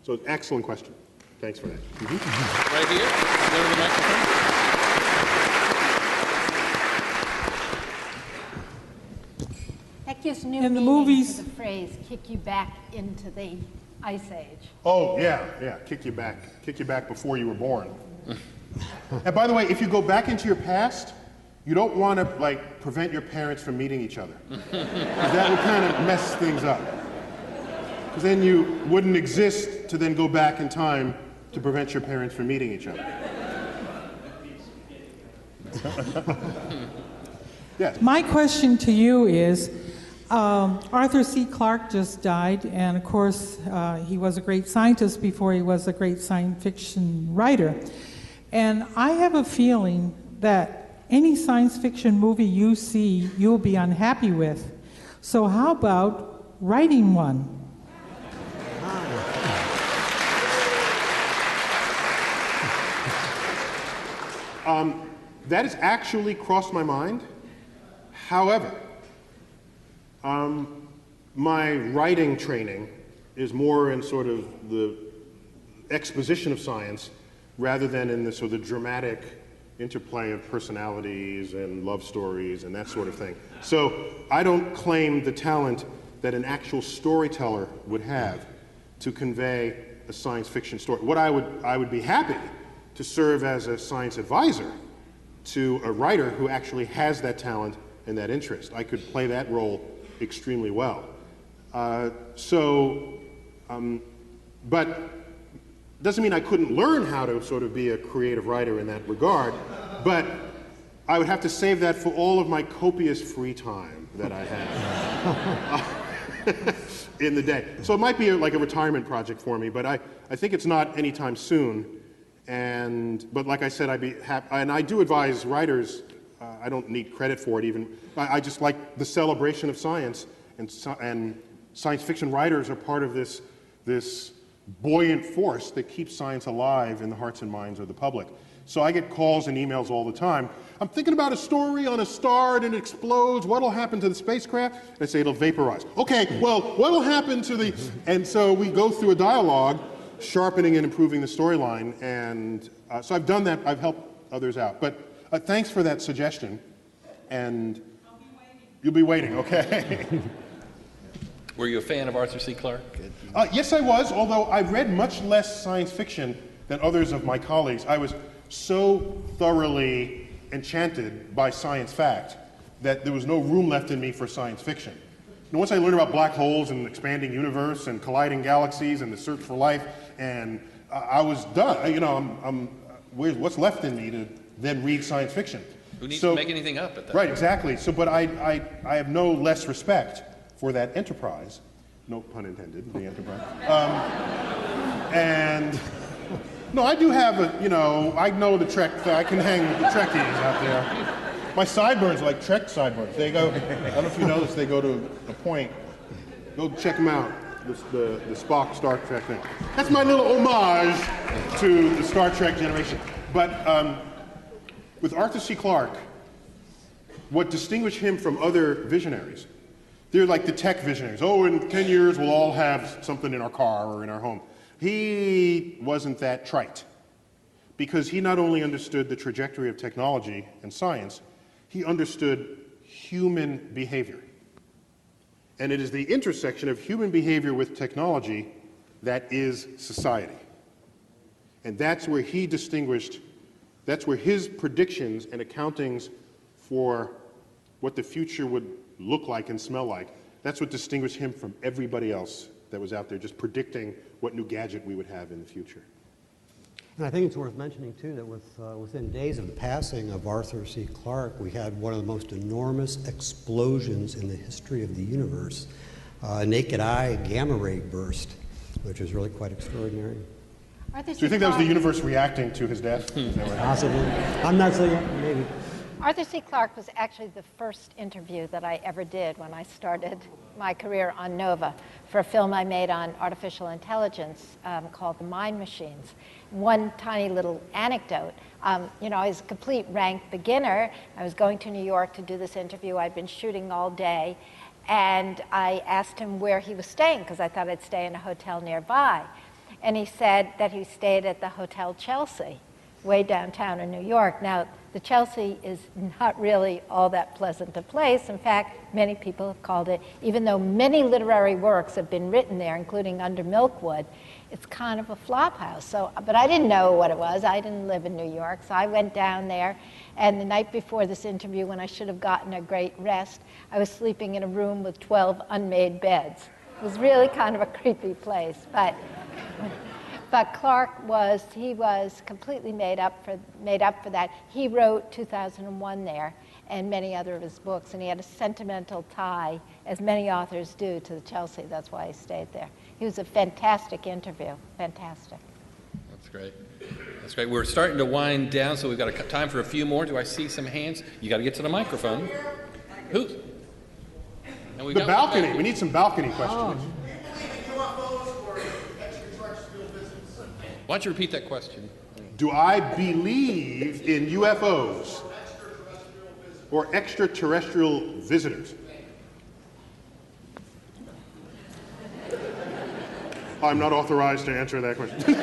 So excellent question. Thanks for that. Right here, go to the microphone. That gives new meaning to the phrase, kick you back into the ice age. Oh, yeah, kick you back before you were born. And by the way, if you go back into your past, you don't want to, like, prevent your parents from meeting each other. That would kind of mess things up. Because then you wouldn't exist to then go back in time to prevent your parents from meeting each other. Yes. My question to you is, Arthur C. Clarke just died, and of course, he was a great scientist before he was a great science fiction writer. And I have a feeling that any science fiction movie you see, you'll be unhappy with. So how about writing one? That has actually crossed my mind. However, my writing training is more in sort of the exposition of science rather than in the sort of dramatic interplay of personalities and love stories and that sort of thing. So I don't claim the talent that an actual storyteller would have to convey a science fiction story. What I would be happy to serve as a science advisor to a writer who actually has that talent and that interest. I could play that role extremely well. But doesn't mean I couldn't learn how to sort of be a creative writer in that regard, but I would have to save that for all of my copious free time that I have in the day. So it might be like a retirement project for me, but I think it's not anytime soon. But like I said, I'd be happy, and I do advise writers. I don't need credit for it even. I just like the celebration of science, and science fiction writers are part of this buoyant force that keeps science alive in the hearts and minds of the public. So I get calls and emails all the time. I'm thinking about a story on a star and it explodes. What'll happen to the spacecraft? I say it'll vaporize. Okay, well, what'll happen to the... And so we go through a dialogue, sharpening and improving the storyline. And so I've done that. I've helped others out. But thanks for that suggestion. And I'll be waiting. You'll be waiting, okay. Were you a fan of Arthur C. Clarke? Yes, I was, although I read much less science fiction than others of my colleagues. I was so thoroughly enchanted by science fact that there was no room left in me for science fiction. And once I learned about black holes and expanding universe and colliding galaxies and the search for life, and I was done. You know, what's left in me to then read science fiction? Who needs to make anything up at that Right, point? exactly. So, but I have no less respect for that enterprise, no pun intended, the enterprise. And no, I do have I know the Trek, I can hang with the Trekkies out there. My sideburns are like Trek sideburns. They go, I don't know if you know this, they go to a point. Go check them out, the Spock Star Trek thing. That's my little homage to the Star Trek generation. But with Arthur C. Clarke, what distinguished him from other visionaries, they're like the tech visionaries. Oh, in 10 years we'll all have something in our car or in our home. He wasn't that trite, because he not only understood the trajectory of technology and science, he understood human behavior. And it is the intersection of human behavior with technology that is society. And that's where he distinguished, that's where his predictions and accountings for what the future would look like and smell like, that's what distinguished him from everybody else that was out there just predicting what new gadget we would have in the future. And I think it's worth mentioning, too, that within days of the passing of Arthur C. Clarke, we had one of the most enormous explosions in the history of the universe, a naked eye gamma ray burst, which was really quite extraordinary. So you think that was the universe reacting to his death? Possibly. I'm not saying, maybe. Arthur C. Clarke was actually the first interview that I ever did when I started my career on NOVA for a film I made on artificial intelligence called The Mind Machines. One tiny little anecdote, I was a complete rank beginner. I was going to New York to do this interview. I'd been shooting all day, and I asked him where he was staying, because I thought I'd stay in a hotel nearby. And he said that he stayed at the Hotel Chelsea, way downtown in New York. Now, the Chelsea is not really all that pleasant a place. In fact, many people have called it, even though many literary works have been written there, including Under Milkwood, it's kind of a flop house. So, but I didn't know what it was. I didn't live in New York, so I went down there. And the night before this interview, when I should have gotten a great rest, I was sleeping in a room with 12 unmade beds. It was really kind of a creepy place. But Clarke was completely made up for that. He wrote 2001 there and many other of his books, and he had a sentimental tie, as many authors do, to the Chelsea. That's why he stayed there. He was a fantastic interview, fantastic. That's great. That's great. We're starting to wind down, so we've got time for a few more. Do I see some hands? You got to get to the microphone. Who? The balcony. We need some balcony questions. Why don't you repeat that question? Do I believe in UFOs or extraterrestrial visitors? I'm not authorized to answer that question.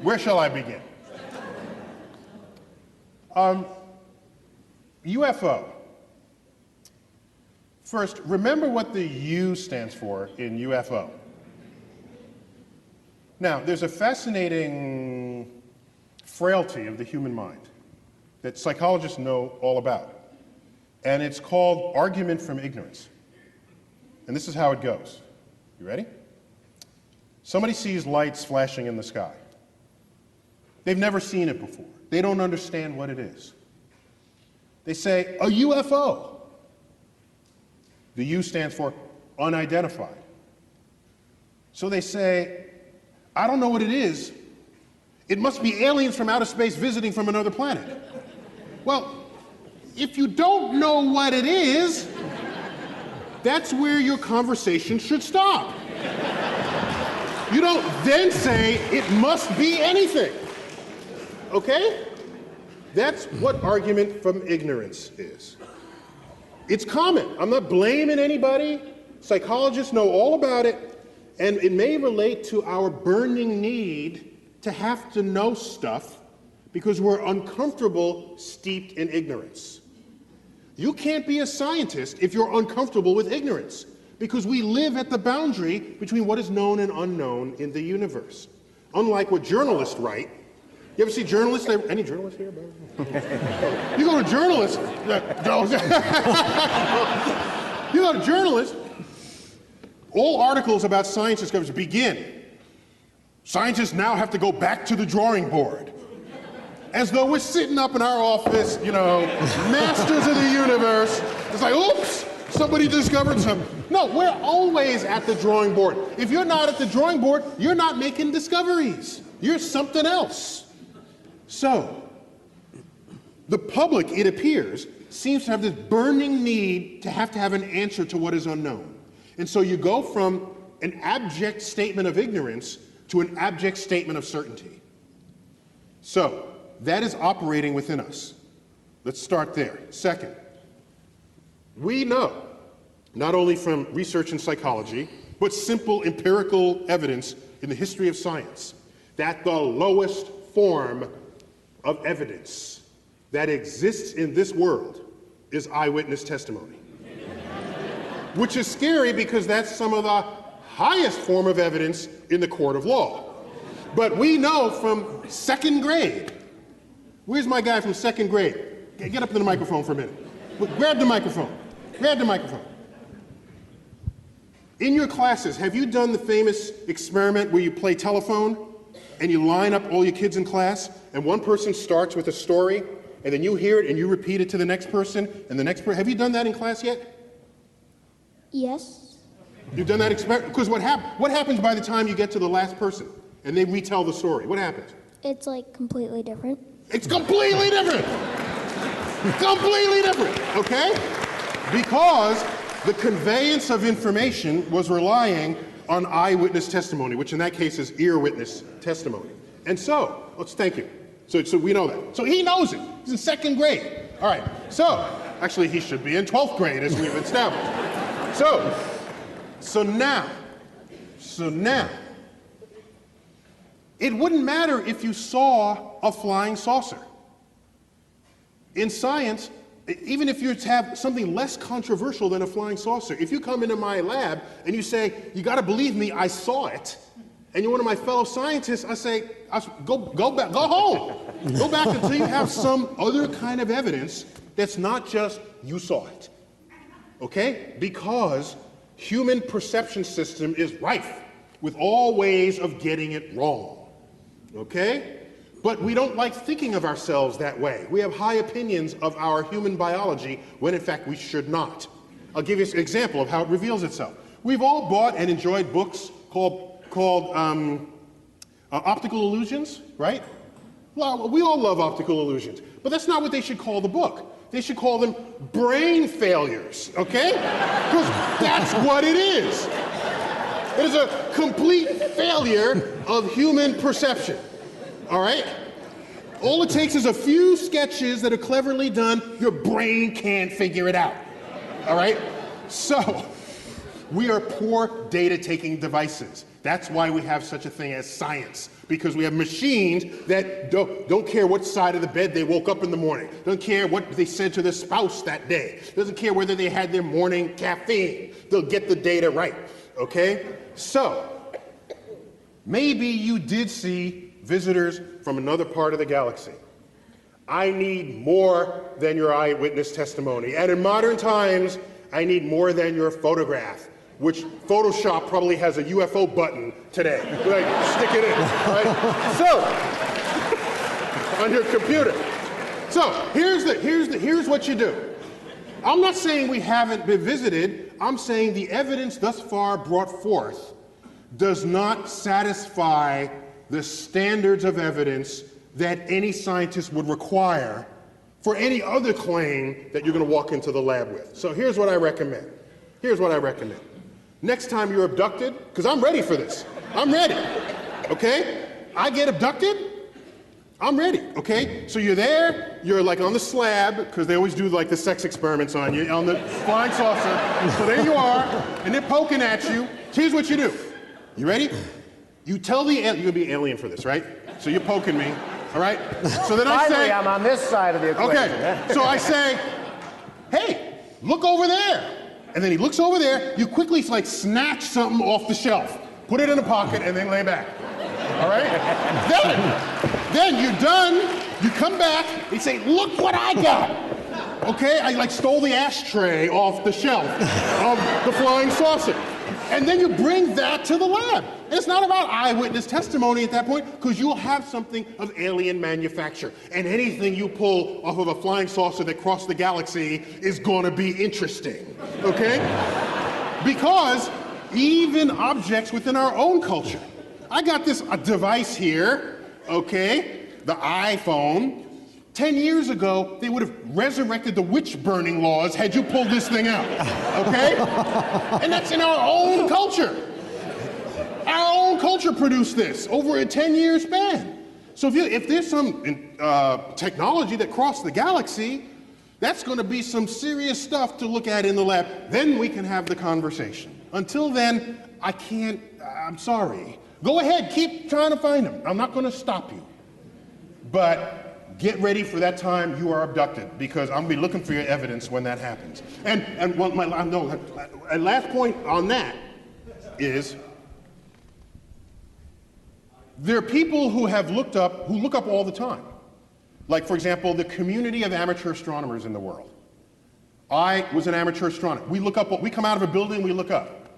Where shall I begin? UFO. First, remember what the U stands for in UFO. Now, there's a fascinating frailty of the human mind that psychologists know all about, and it's called argument from ignorance. And this is how it goes. You ready? Somebody sees lights flashing in the sky. They've never seen it before. They don't understand what it is. They say, a UFO. The U stands for unidentified. So they say, I don't know what it is. It must be aliens from outer space visiting from another planet. Well, if you don't know what it is, that's where your conversation should stop. You don't then say, it must be anything. Okay? That's what argument from ignorance is. It's common. I'm not blaming anybody. Psychologists know all about it, and it may relate to our burning need to have to know stuff because we're uncomfortable steeped in ignorance. You can't be a scientist if you're uncomfortable with ignorance, because we live at the boundary between what is known and unknown in the universe. Unlike what journalists write. You ever see journalists? Any journalists here? You go to journalists. You go to journalists. All articles about science discoveries begin. Scientists now have to go back to the drawing board. As though we're sitting up in our office, you know, masters of the universe. It's like, oops, somebody discovered something. No, we're always at the drawing board. If you're not at the drawing board, you're not making discoveries. You're something else. So, the public, it appears, seems to have this burning need to have an answer to what is unknown. And so you go from an abject statement of ignorance to an abject statement of certainty. So, that is operating within us. Let's start there. Second, we know, not only from research in psychology, but simple empirical evidence in the history of science, that the lowest form of evidence that exists in this world is eyewitness testimony. Which is scary because that's some of the highest form of evidence in the court of law. But we know from second grade. Where's my guy from second grade? Get up to the microphone for a minute. Grab the microphone. Grab the microphone. In your classes, have you done the famous experiment where you play telephone and you line up all your kids in class and one person starts with a story and then you hear it and you repeat it to the next person and the next person? Have you done that in class yet? Yes. You've done that experiment? Because what happens by the time you get to the last person and they retell the story? What happens? It's like completely different. It's completely different. Completely different, okay? Because the conveyance of information was relying on eyewitness testimony, which in that case is ear witness testimony. And so, thank you. So we know that. So he knows it. He's in second grade. All right. So, actually he should be in 12th grade as we've established. So now, it wouldn't matter if you saw a flying saucer. In science, even if you have something less controversial than a flying saucer, if you come into my lab and you say, you got to believe me, I saw it, and you're one of my fellow scientists, I say, go back, go home. Go back until you have some other kind of evidence that's not just you saw it. Okay? Because human perception system is rife with all ways of getting it wrong. Okay? But we don't like thinking of ourselves that way. We have high opinions of our human biology when in fact we should not. I'll give you an example of how it reveals itself. We've all bought and enjoyed books called Optical Illusions, right? Well, we all love optical illusions, but that's not what they should call the book. They should call them brain failures, okay? Because that's what it is. It is a complete failure of human perception. All right? All it takes is a few sketches that are cleverly done. Your brain can't figure it out. All right? So, we are poor data-taking devices. That's why we have such a thing as science, because we have machines that don't care what side of the bed they woke up in the morning, don't care what they said to their spouse that day, doesn't care whether they had their morning caffeine. They'll get the data right, okay? So, maybe you did see visitors from another part of the galaxy. I need more than your eyewitness testimony. And in modern times, I need more than your photograph, which Photoshop probably has a UFO button today. Like, stick it in, right? So, on your computer. So, here's what you do. I'm not saying we haven't been visited. I'm saying the evidence thus far brought forth does not satisfy the standards of evidence that any scientist would require for any other claim that you're going to walk into the lab with. So here's what I recommend. Here's what I recommend. Next time you're abducted, because I'm ready for this. I'm ready, okay? I get abducted, I'm ready, okay? So you're there, you're like on the slab, because they always do like the sex experiments on you, on the flying saucer. So there you are, and they're poking at you. Here's what you do. You ready? You tell the alien, you're gonna be an alien for this, right? So you're poking me, all right? So then I say, finally, I'm on this side of the equation. Okay, so I say, hey, look over there. And then he looks over there, you quickly like snatch something off the shelf, put it in a pocket, and then lay back. All right? Then you're done, you come back, and say, look what I got. Okay, I like stole the ashtray off the shelf of the flying saucer. And then you bring that to the lab. And it's not about eyewitness testimony at that point, because you'll have something of alien manufacture. And anything you pull off of a flying saucer that crossed the galaxy is gonna be interesting, okay? Because even objects within our own culture. I got this device here, okay, the iPhone. 10 years ago, they would have resurrected the witch burning laws had you pulled this thing out, okay? And that's in our own culture. Our own culture produced this over a 10-year span. So if there's some technology that crossed the galaxy, that's going to be some serious stuff to look at in the lab. Then we can have the conversation. Until then, I can't, I'm sorry. Go ahead, keep trying to find them. I'm not going to stop you. But get ready for that time you are abducted, because I'm going to be looking for your evidence when that happens. And last point on that is, there are people who look up all the time. Like, for example, the community of amateur astronomers in the world. I was an amateur astronomer. We look up, we come out of a building, we look up.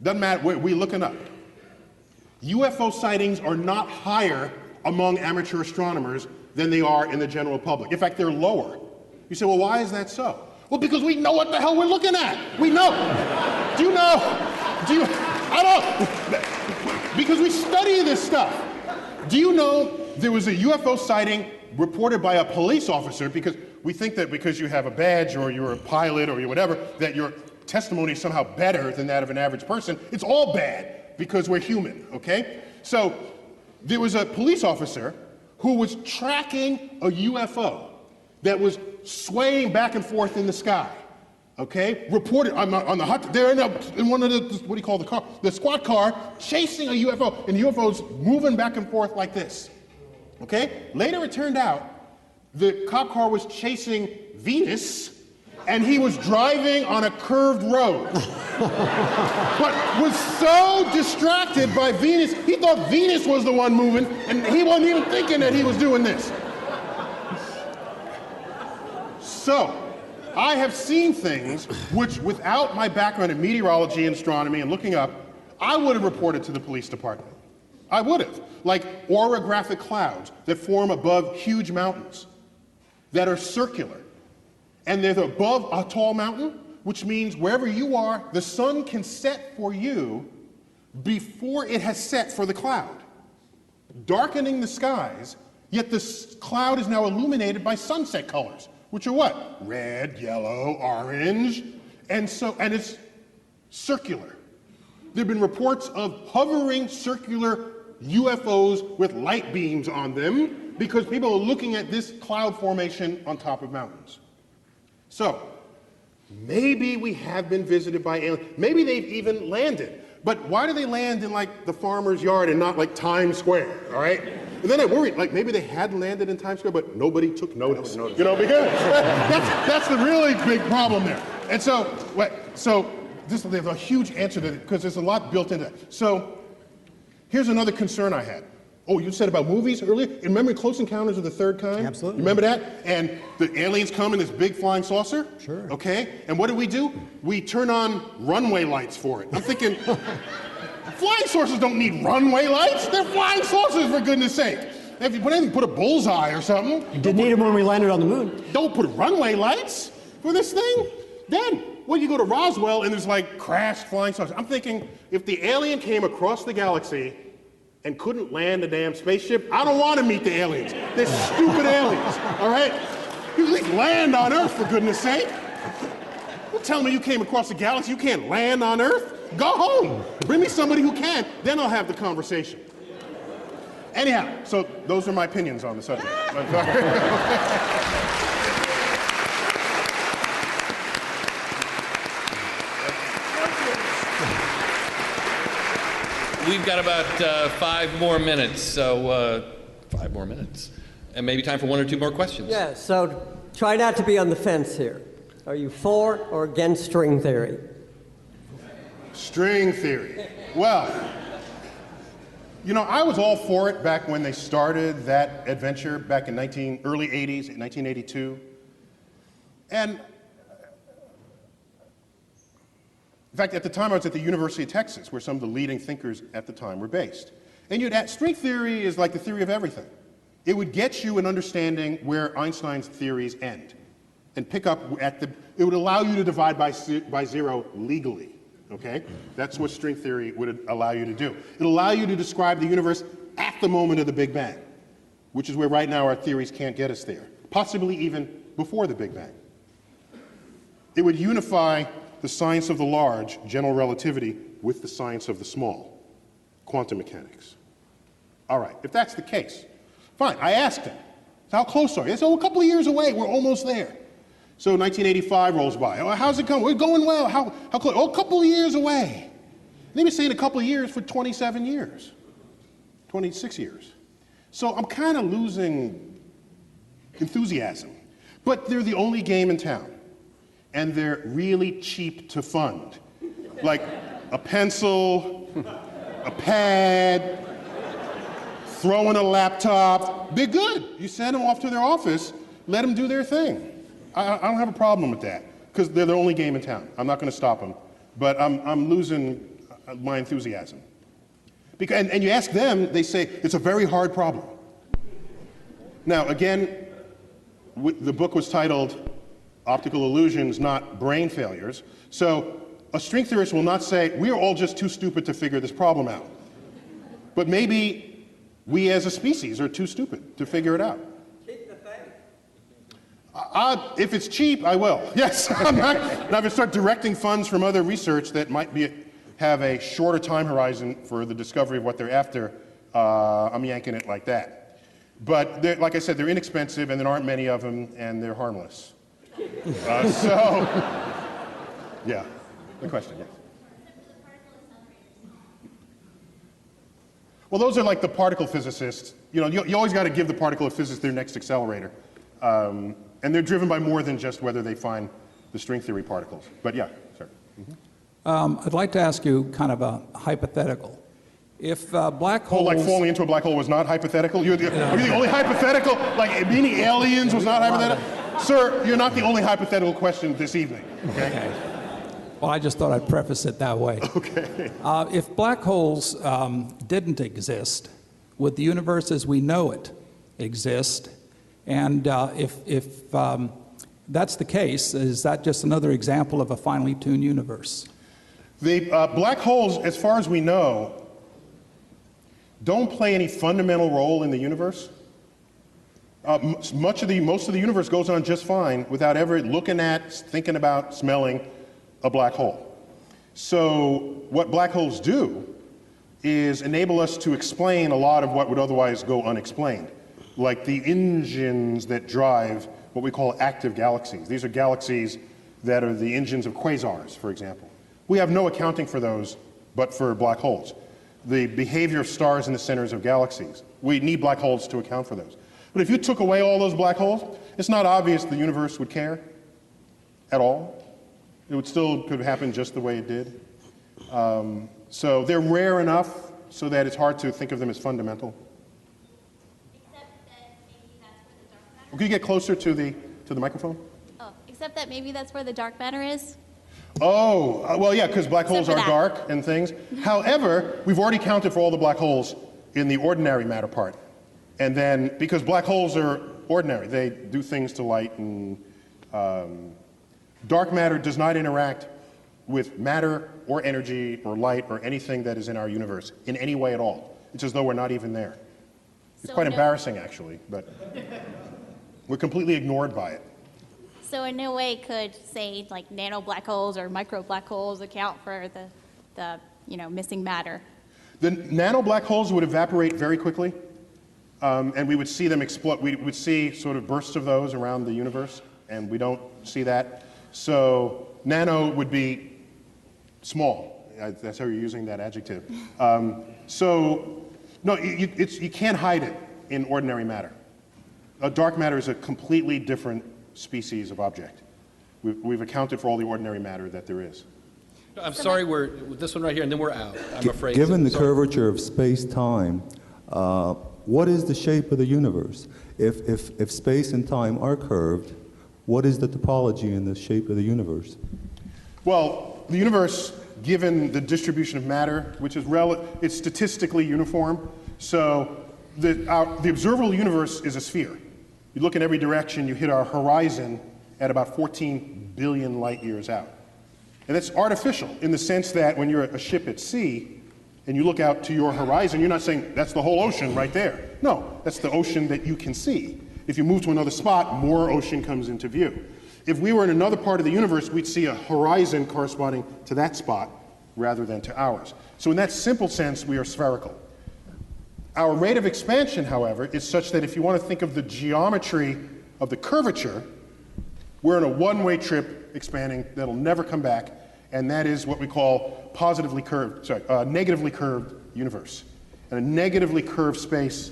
Doesn't matter, we're looking up. UFO sightings are not higher among amateur astronomers than they are in the general public. In fact, they're lower. You say, well, why is that so? Well, because we know what the hell we're looking at. We know. Do you know? I don't. Because we study this stuff. Do you know there was a UFO sighting reported by a police officer, because we think that because you have a badge or you're a pilot or you're whatever, that your testimony is somehow better than that of an average person. It's all bad because we're human, okay? So there was a police officer who was tracking a UFO that was swaying back and forth in the sky, okay? Reported on the hot, they're in one of the, what do you call the car? The squad car, chasing a UFO, and the UFO's moving back and forth like this, okay? Later it turned out the cop car was chasing Venus, and he was driving on a curved road. But was so distracted by Venus, he thought Venus was the one moving, and he wasn't even thinking that he was doing this. So, I have seen things which, without my background in meteorology and astronomy and looking up, I would have reported to the police department. I would have. Like orographic clouds that form above huge mountains that are circular. And they're above a tall mountain, which means wherever you are, the sun can set for you before it has set for the cloud, darkening the skies, yet the cloud is now illuminated by sunset colors, which are what? Red, yellow, orange, and it's circular. There have been reports of hovering circular UFOs with light beams on them because people are looking at this cloud formation on top of mountains. So, maybe we have been visited by aliens. Maybe they've even landed. But why do they land in like the farmer's yard and not like Times Square, all right? And then I worried, like maybe they had landed in Times Square, but nobody took notice. You know, because that's the really big problem there. And so, there's a huge answer to it, because there's a lot built into it. So here's another concern I had. Oh, you said about movies earlier? Remember Close Encounters of the Third Kind? Absolutely. Remember that? And the aliens come in this big flying saucer? Sure. Okay, and what do? We turn on runway lights for it. I'm thinking, flying saucers don't need runway lights. They're flying saucers, for goodness sake. If you put a bullseye or something. You didn't need them when we landed on the moon. Don't put runway lights for this thing. Then, you go to Roswell and there's like crashed flying saucers. I'm thinking, if the alien came across the galaxy and couldn't land a damn spaceship, I don't want to meet the aliens. They're stupid aliens, all right? You at least land on Earth, for goodness sake. Don't tell me you came across the galaxy, you can't land on Earth? Go home. Bring me somebody who can, then I'll have the conversation. Anyhow, so those are my opinions on the subject. We've got about 5 more minutes, so 5 more minutes. And maybe time for 1 or 2 more questions. Yeah, so try not to be on the fence here. Are you for or against string theory? String theory. Well, you know, I was all for it back when they started that adventure back in early 80s, in 1982. And in fact, at the time I was at the University of Texas, where some of the leading thinkers at the time were based. And string theory is like the theory of everything. It would get you an understanding where Einstein's theories end and pick up it would allow you to divide by 0 legally, okay? That's what string theory would allow you to do. It'll allow you to describe the universe at the moment of the Big Bang, which is where right now our theories can't get us there, possibly even before the Big Bang. It would unify the science of the large, general relativity, with the science of the small, quantum mechanics. All right, if that's the case, fine. I asked him, how close are you? They said, a couple of years away, we're almost there. So 1985 rolls by. Oh, how's it going? We're going well. How close? Oh, a couple of years away. They've been saying a couple of years for 27 years, 26 years. So I'm kind of losing enthusiasm. But they're the only game in town. And they're really cheap to fund. Like a pencil, a pad, throw in a laptop. They're good. You send them off to their office, let them do their thing. I don't have a problem with that, because they're the only game in town. I'm not going to stop them. But I'm losing my enthusiasm. And you ask them, they say, it's a very hard problem. Now, again, the book was titled Optical Illusions, Not Brain Failures. So a string theorist will not say, we are all just too stupid to figure this problem out. But maybe we as a species are too stupid to figure it out. Keep the faith. If it's cheap, I will. Yes, I'm not going to start directing funds from other research that might have a shorter time horizon for the discovery of what they're after. I'm yanking it like that. But like I said, they're inexpensive, and there aren't many of them, and they're harmless. Yeah, the question, yes. Well, those are like the particle physicists. You know, you always got to give the particle physicists their next accelerator. And they're driven by more than just whether they find the string theory particles. But yeah, sir. Mm-hmm. I'd like to ask you kind of a hypothetical. If black holes... like falling into a black hole was not hypothetical? Are you the only hypothetical? Like meaning aliens was not hypothetical? Sir, you're not the only hypothetical question this evening, okay? Well, I just thought I'd preface it that way. Okay. If black holes didn't exist, would the universe as we know it exist? And if that's the case, is that just another example of a finely tuned universe? The black holes, as far as we know, don't play any fundamental role in the universe. Most of the universe goes on just fine without ever looking at, thinking about, smelling a black hole. So what black holes do is enable us to explain a lot of what would otherwise go unexplained, like the engines that drive what we call active galaxies. These are galaxies that are the engines of quasars, for example. We have no accounting for those but for black holes. The behavior of stars in the centers of galaxies. We need black holes to account for those. But if you took away all those black holes, it's not obvious the universe would care at all. It would still could happen just the way it did. So they're rare enough so that it's hard to think of them as fundamental. Could you get closer to the microphone? Oh, except that maybe that's where the dark matter is. Oh, well, yeah, because black holes are dark and things. However, we've already counted for all the black holes in the ordinary matter part. And then, because black holes are ordinary, they do things to light, and dark matter does not interact with matter or energy or light or anything that is in our universe in any way at all. It's as though we're not even there. It's quite embarrassing, actually, but we're completely ignored by it. So in no way could, say, like nano black holes or micro black holes account for the missing matter. The nano black holes would evaporate very quickly, and we would see them explode. We would see sort of bursts of those around the universe, and we don't see that. So nano would be small. That's how you're using that adjective. So no, you can't hide it in ordinary matter. Dark matter is a completely different species of object. We've accounted for all the ordinary matter that there is. I'm sorry, we're this one right here, and then we're out. I'm afraid. Given the curvature of space-time, what is the shape of the universe? If space and time are curved, what is the topology and the shape of the universe? Well, the universe, given the distribution of matter, which is it's statistically uniform, so the observable universe is a sphere. You look in every direction, you hit our horizon at about 14 billion light years out. And that's artificial in the sense that when you're a ship at sea and you look out to your horizon, you're not saying that's the whole ocean right there. No, that's the ocean that you can see. If you move to another spot, more ocean comes into view. If we were in another part of the universe, we'd see a horizon corresponding to that spot rather than to ours. So in that simple sense, we are spherical. Our rate of expansion, however, is such that if you want to think of the geometry of the curvature, we're in a one-way trip expanding that'll never come back, and that is what we call negatively curved universe. And a negatively curved space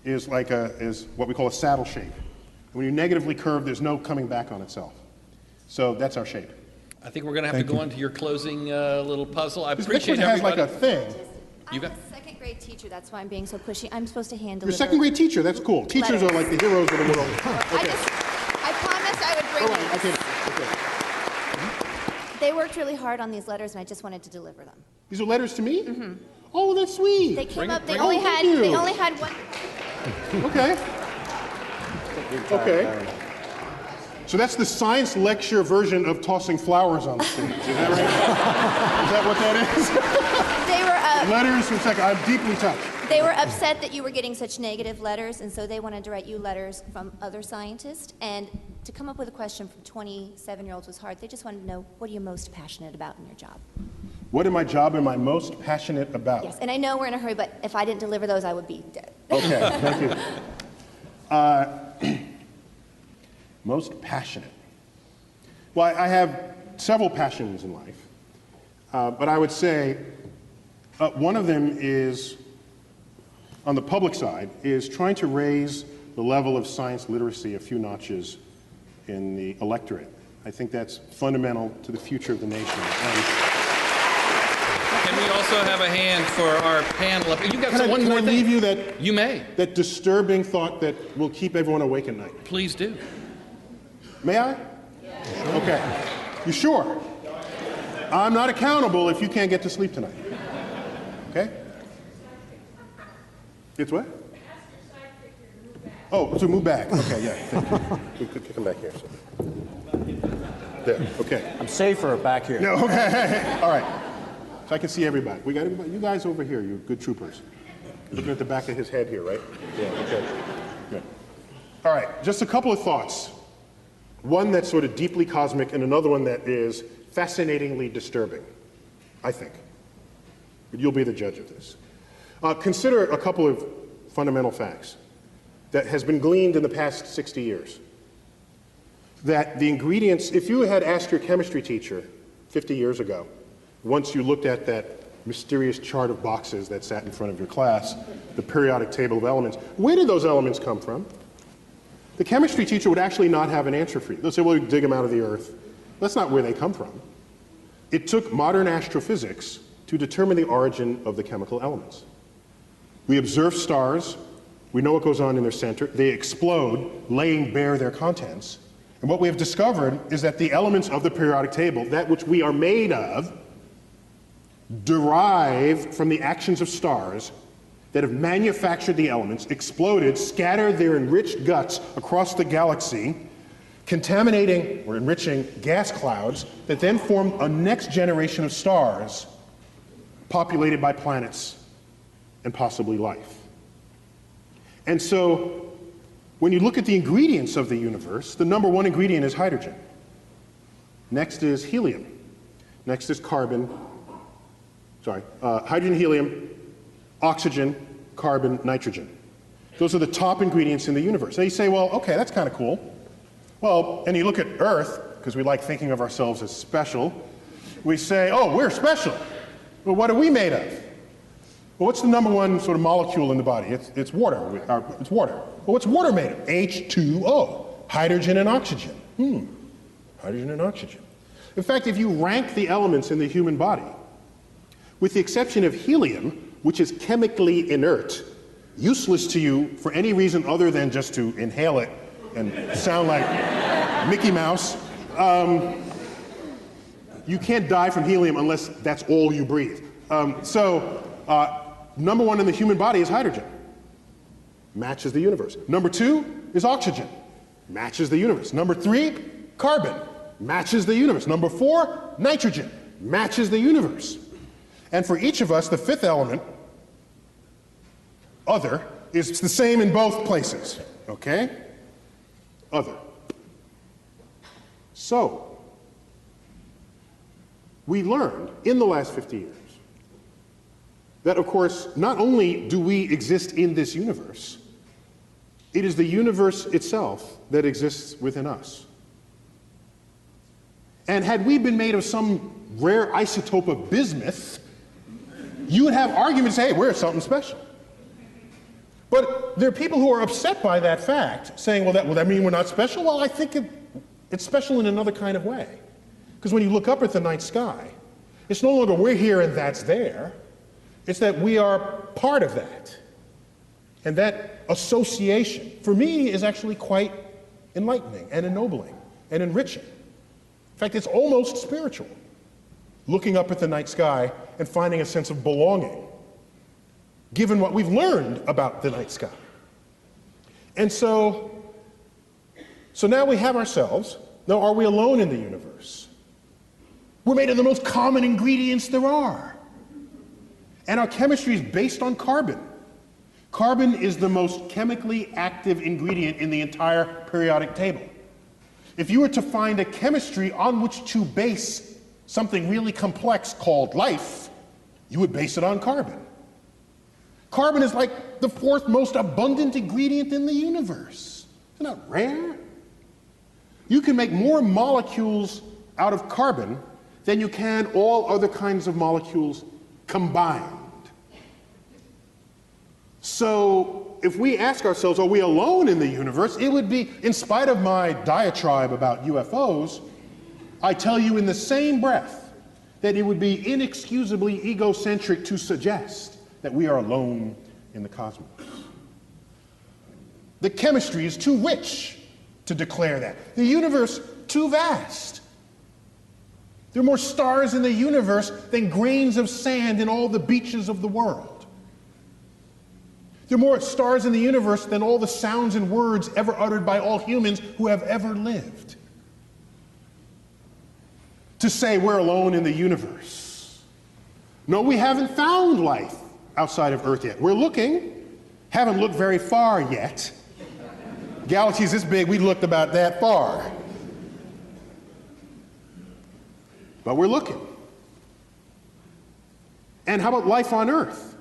is is what we call a saddle shape. When you're negatively curved, there's no coming back on itself. So that's our shape. I think we're going to have to go on to your closing little puzzle. I appreciate everybody. Has like a thing. I'm a second grade teacher, that's why I'm being so pushy. I'm supposed to handle You're a second grade teacher, that's cool. Teachers are like the heroes of the world. Okay. I promised I would bring these. Okay. They worked really hard on these letters, and I just wanted to deliver them. These are letters to me? Mm-hmm. Oh, that's sweet. They came up, they only had one. Okay. Okay. So that's the science lecture version of tossing flowers on the stage. Is that right? Is that what that is? They were letters from second. I'm deeply touched. They were upset that you were getting such negative letters, and so they wanted to write you letters from other scientists. And to come up with a question from 27-year-olds was hard. They just wanted to know, what are you most passionate about in your job? What in my job am I most passionate about? Yes, and I know we're in a hurry, but if I didn't deliver those, I would be dead. Okay, thank you. Most passionate. Well, I have several passions in life, but I would say one of them is, on the public side, is trying to raise the level of science literacy a few notches in the electorate. I think that's fundamental to the future of the nation. Can we also have a hand for our panel? You got one more thing. Can I leave you that? You may. That disturbing thought that will keep everyone awake at night. Please do. May I? Yeah. Okay. You sure? I'm not accountable if you can't get to sleep tonight. Okay? It's what? Oh, so move back. Okay, yeah. You could come back here. So. There, okay. I'm safer back here. No, okay. All right. So I can see everybody. We got everybody. You guys over here, you're good troopers. Looking at the back of his head here, right? Yeah, okay. Good. All right, just a couple of thoughts. One that's sort of deeply cosmic and another one that is fascinatingly disturbing, I think. But you'll be the judge of this. Consider a couple of fundamental facts that has been gleaned in the past 60 years. That the ingredients, if you had asked your chemistry teacher 50 years ago, once you looked at that mysterious chart of boxes that sat in front of your class, the periodic table of elements. Where did those elements come from? The chemistry teacher would actually not have an answer for you. They'll say, well, we dig them out of the earth. That's not where they come from. It took modern astrophysics to determine the origin of the chemical elements. We observe stars. We know what goes on in their center. They explode, laying bare their contents. And what we have discovered is that the elements of the periodic table, that which we are made of, derive from the actions of stars that have manufactured the elements, exploded, scattered their enriched guts across the galaxy, contaminating or enriching gas clouds that then form a next generation of stars populated by planets and possibly life. And so when you look at the ingredients of the universe, the number one ingredient is hydrogen. Next is helium. Next is hydrogen, helium, oxygen, carbon, nitrogen. Those are the top ingredients in the universe. And you say, well, okay, that's kind of cool. Well, and you look at Earth, because we like thinking of ourselves as special, we say, oh, we're special. Well, what are we made of? Well, what's the number one sort of molecule in the body? It's water. It's water. Well, what's water made of? H2O, hydrogen and oxygen. Hydrogen and oxygen. In fact, if you rank the elements in the human body, with the exception of helium, which is chemically inert, useless to you for any reason other than just to inhale it and sound like Mickey Mouse, you can't die from helium unless that's all you breathe. Number one in the human body is hydrogen. Matches the universe. Number two is oxygen. Matches the universe. Number three, carbon. Matches the universe. Number four, nitrogen. Matches the universe. And for each of us, the fifth element, other, is the same in both places. Okay? Other. So, we learned in the last 50 years that, of course, not only do we exist in this universe, it is the universe itself that exists within us. And had we been made of some rare isotope of bismuth, you would have arguments, hey, we're something special. But there are people who are upset by that fact, saying, well, that mean we're not special? Well, I think it's special in another kind of way. Because when you look up at the night sky, it's no longer we're here and that's there. It's that we are part of that. And that association, for me, is actually quite enlightening and ennobling and enriching. In fact, it's almost spiritual, looking up at the night sky and finding a sense of belonging, given what we've learned about the night sky. And so now we have ourselves. Now, are we alone in the universe? We're made of the most common ingredients there are. And our chemistry is based on carbon. Carbon is the most chemically active ingredient in the entire periodic table. If you were to find a chemistry on which to base something really complex called life, you would base it on carbon. Carbon is like the fourth most abundant ingredient in the universe. Isn't that rare? You can make more molecules out of carbon than you can all other kinds of molecules combined. So if we ask ourselves, are we alone in the universe? It would be, in spite of my diatribe about UFOs, I tell you in the same breath that it would be inexcusably egocentric to suggest that we are alone in the cosmos. The chemistry is too rich to declare that. The universe, too vast. There are more stars in the universe than grains of sand in all the beaches of the world. There are more stars in the universe than all the sounds and words ever uttered by all humans who have ever lived. To say we're alone in the universe. No, we haven't found life outside of Earth yet. We're looking, haven't looked very far yet. Galaxies this big, we looked about that far. But we're looking. And how about life on Earth?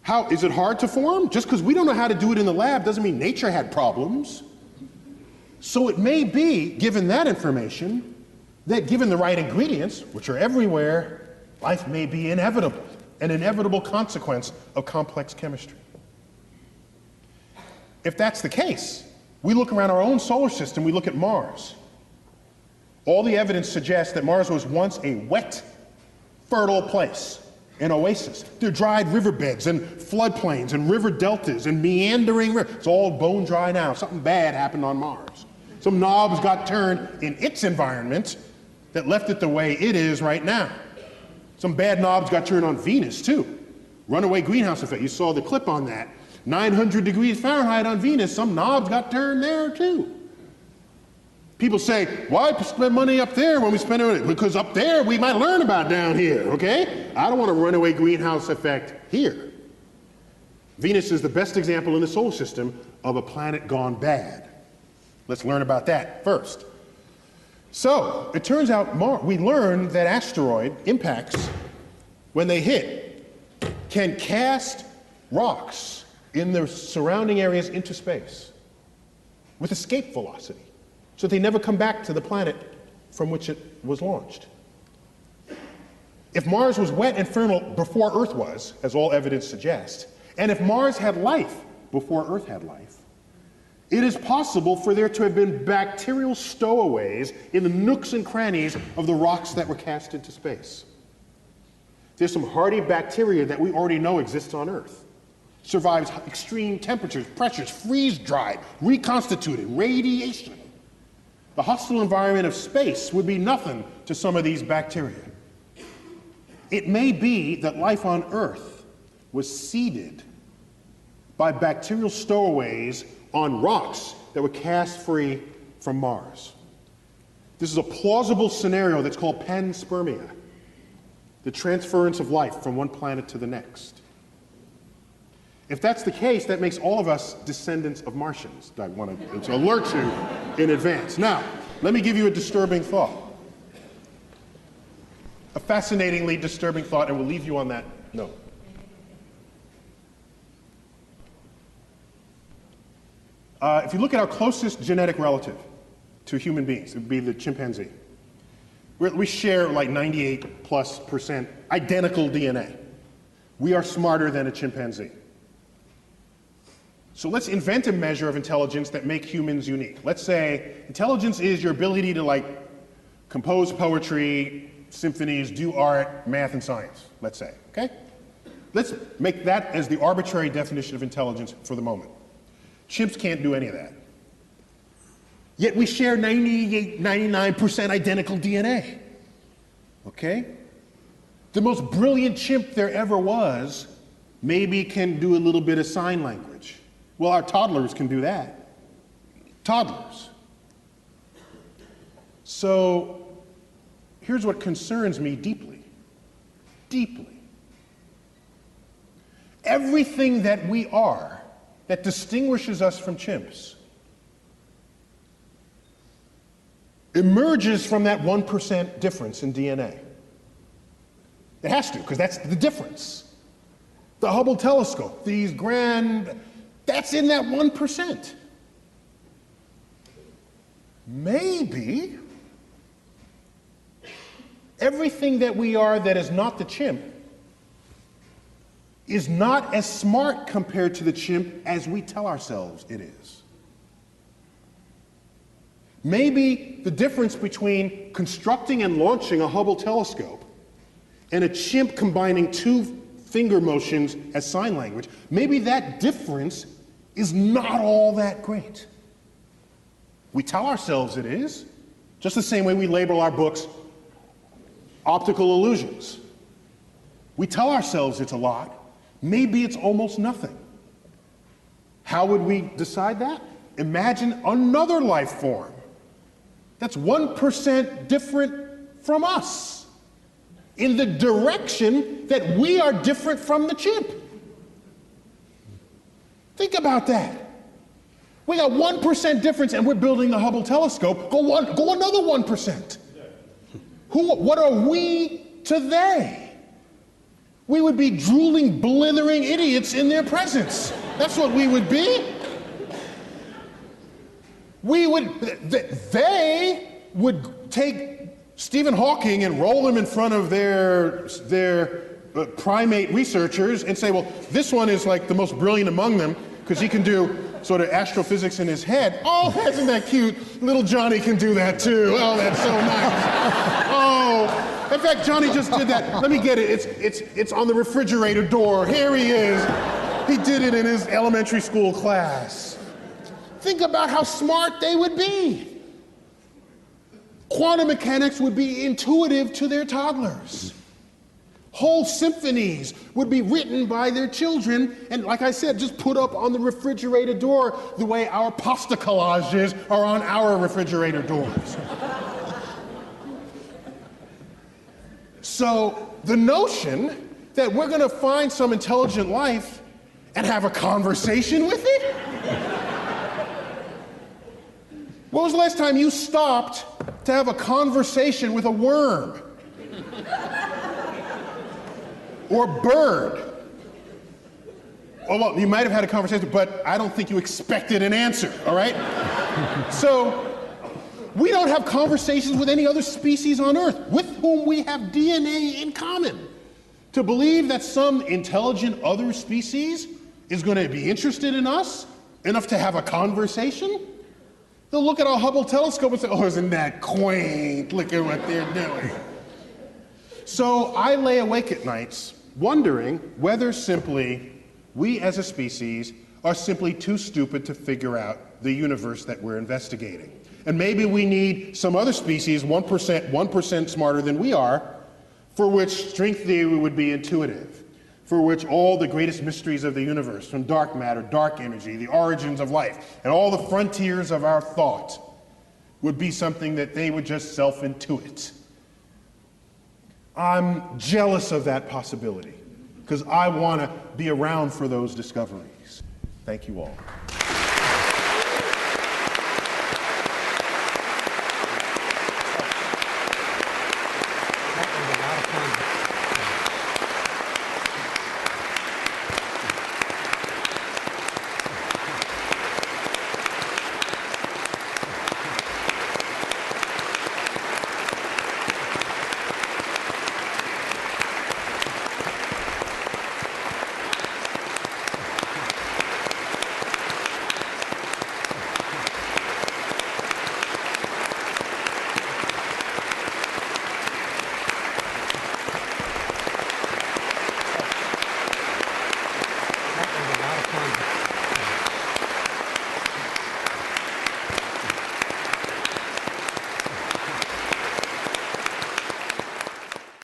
How is it hard to form? Just because we don't know how to do it in the lab doesn't mean nature had problems. So it may be, given that information, that given the right ingredients, which are everywhere, Life may be inevitable, an inevitable consequence of complex chemistry. If that's the case, we look around our own solar system, we look at Mars. All the evidence suggests that Mars was once a wet, fertile place, an oasis. There are dried riverbeds and floodplains and river deltas and meandering rivers. It's all bone dry now. Something bad happened on Mars. Some knobs got turned in its environment that left it the way it is right now. Some bad knobs got turned on Venus too. Runaway greenhouse effect. You saw the clip on that. 900 degrees Fahrenheit on Venus. Some knobs got turned there too. People say, why spend money up there when we spend it? Because up there we might learn about down here, okay? I don't want a runaway greenhouse effect here. Venus is the best example in the solar system of a planet gone bad. Let's learn about that first. So, it turns out we learned that asteroid impacts, when they hit, can cast rocks in the surrounding areas into space with escape velocity, so they never come back to the planet from which it was launched. If Mars was wet and fertile before Earth was, as all evidence suggests, and if Mars had life before Earth had life, it is possible for there to have been bacterial stowaways in the nooks and crannies of the rocks that were cast into space. There's some hardy bacteria that we already know exists on Earth. Survives extreme temperatures, pressures, freeze-dried, reconstituted, radiation. The hostile environment of space would be nothing to some of these bacteria. It may be that life on Earth was seeded by bacterial stowaways on rocks that were cast free from Mars. This is a plausible scenario that's called panspermia, the transference of life from one planet to the next. If that's the case, that makes all of us descendants of Martians. I want to alert you in advance. Now, let me give you a disturbing thought. A fascinatingly disturbing thought, and we'll leave you on that note. If you look at our closest genetic relative to human beings, it would be the chimpanzee. We share like 98+% identical DNA. We are smarter than a chimpanzee. So let's invent a measure of intelligence that makes humans unique. Let's say intelligence is your ability to like compose poetry, symphonies, do art, math, and science, let's say, okay? Let's make that as the arbitrary definition of intelligence for the moment. Chimps can't do any of that. Yet we share 98, 99% identical DNA, okay? The most brilliant chimp there ever was maybe can do a little bit of sign language. Well, our toddlers can do that. Toddlers. So here's what concerns me deeply. Deeply. Everything that we are that distinguishes us from chimps emerges from that 1% difference in DNA. It has to, because that's the difference. The Hubble telescope, these that's in that 1%. Maybe everything that we are that is not the chimp is not as smart compared to the chimp as we tell ourselves it is. Maybe the difference between constructing and launching a Hubble telescope and a chimp combining two finger motions as sign language, maybe that difference is not all that great. We tell ourselves it is, just the same way we label our books optical illusions. We tell ourselves it's a lot. Maybe it's almost nothing. How would we decide that? Imagine another life form that's 1% different from us in the direction that we are different from the chimp. Think about that. We got 1% difference and we're building the Hubble telescope. Go another 1%. What are we to they? We would be drooling, blithering idiots in their presence. That's what we would be. They would take Stephen Hawking and roll them in front of their primate researchers and say, well, this one is like the most brilliant among them because he can do sort of astrophysics in his head. Oh, isn't that cute? Little Johnny can do that too. Oh, that's so nice. Oh, in fact, Johnny just did that. Let me get it. It's on the refrigerator door. Here he is. He did it in his elementary school class. Think about how smart they would be. Quantum mechanics would be intuitive to their toddlers. Whole symphonies would be written by their children, and like I said, just put up on the refrigerator door the way our pasta collages are on our refrigerator doors. So the notion that we're going to find some intelligent life and have a conversation with it? When was the last time you stopped to have a conversation with a worm? Or bird? Oh, well, you might have had a conversation, but I don't think you expected an answer, all right? So, we don't have conversations with any other species on Earth with whom we have DNA in common. To believe that some intelligent other species is going to be interested in us enough to have a conversation? They'll look at our Hubble telescope and say, oh, isn't that quaint? Look at what they're doing. So I lay awake at nights wondering whether simply we as a species are simply too stupid to figure out the universe that we're investigating. And maybe we need some other species, 1% smarter than we are, for which string theory would be intuitive, for which all the greatest mysteries of the universe, from dark matter, dark energy, the origins of life, and all the frontiers of our thought would be something that they would just self-intuit. I'm jealous of that possibility because I want to be around for those discoveries. Thank you all.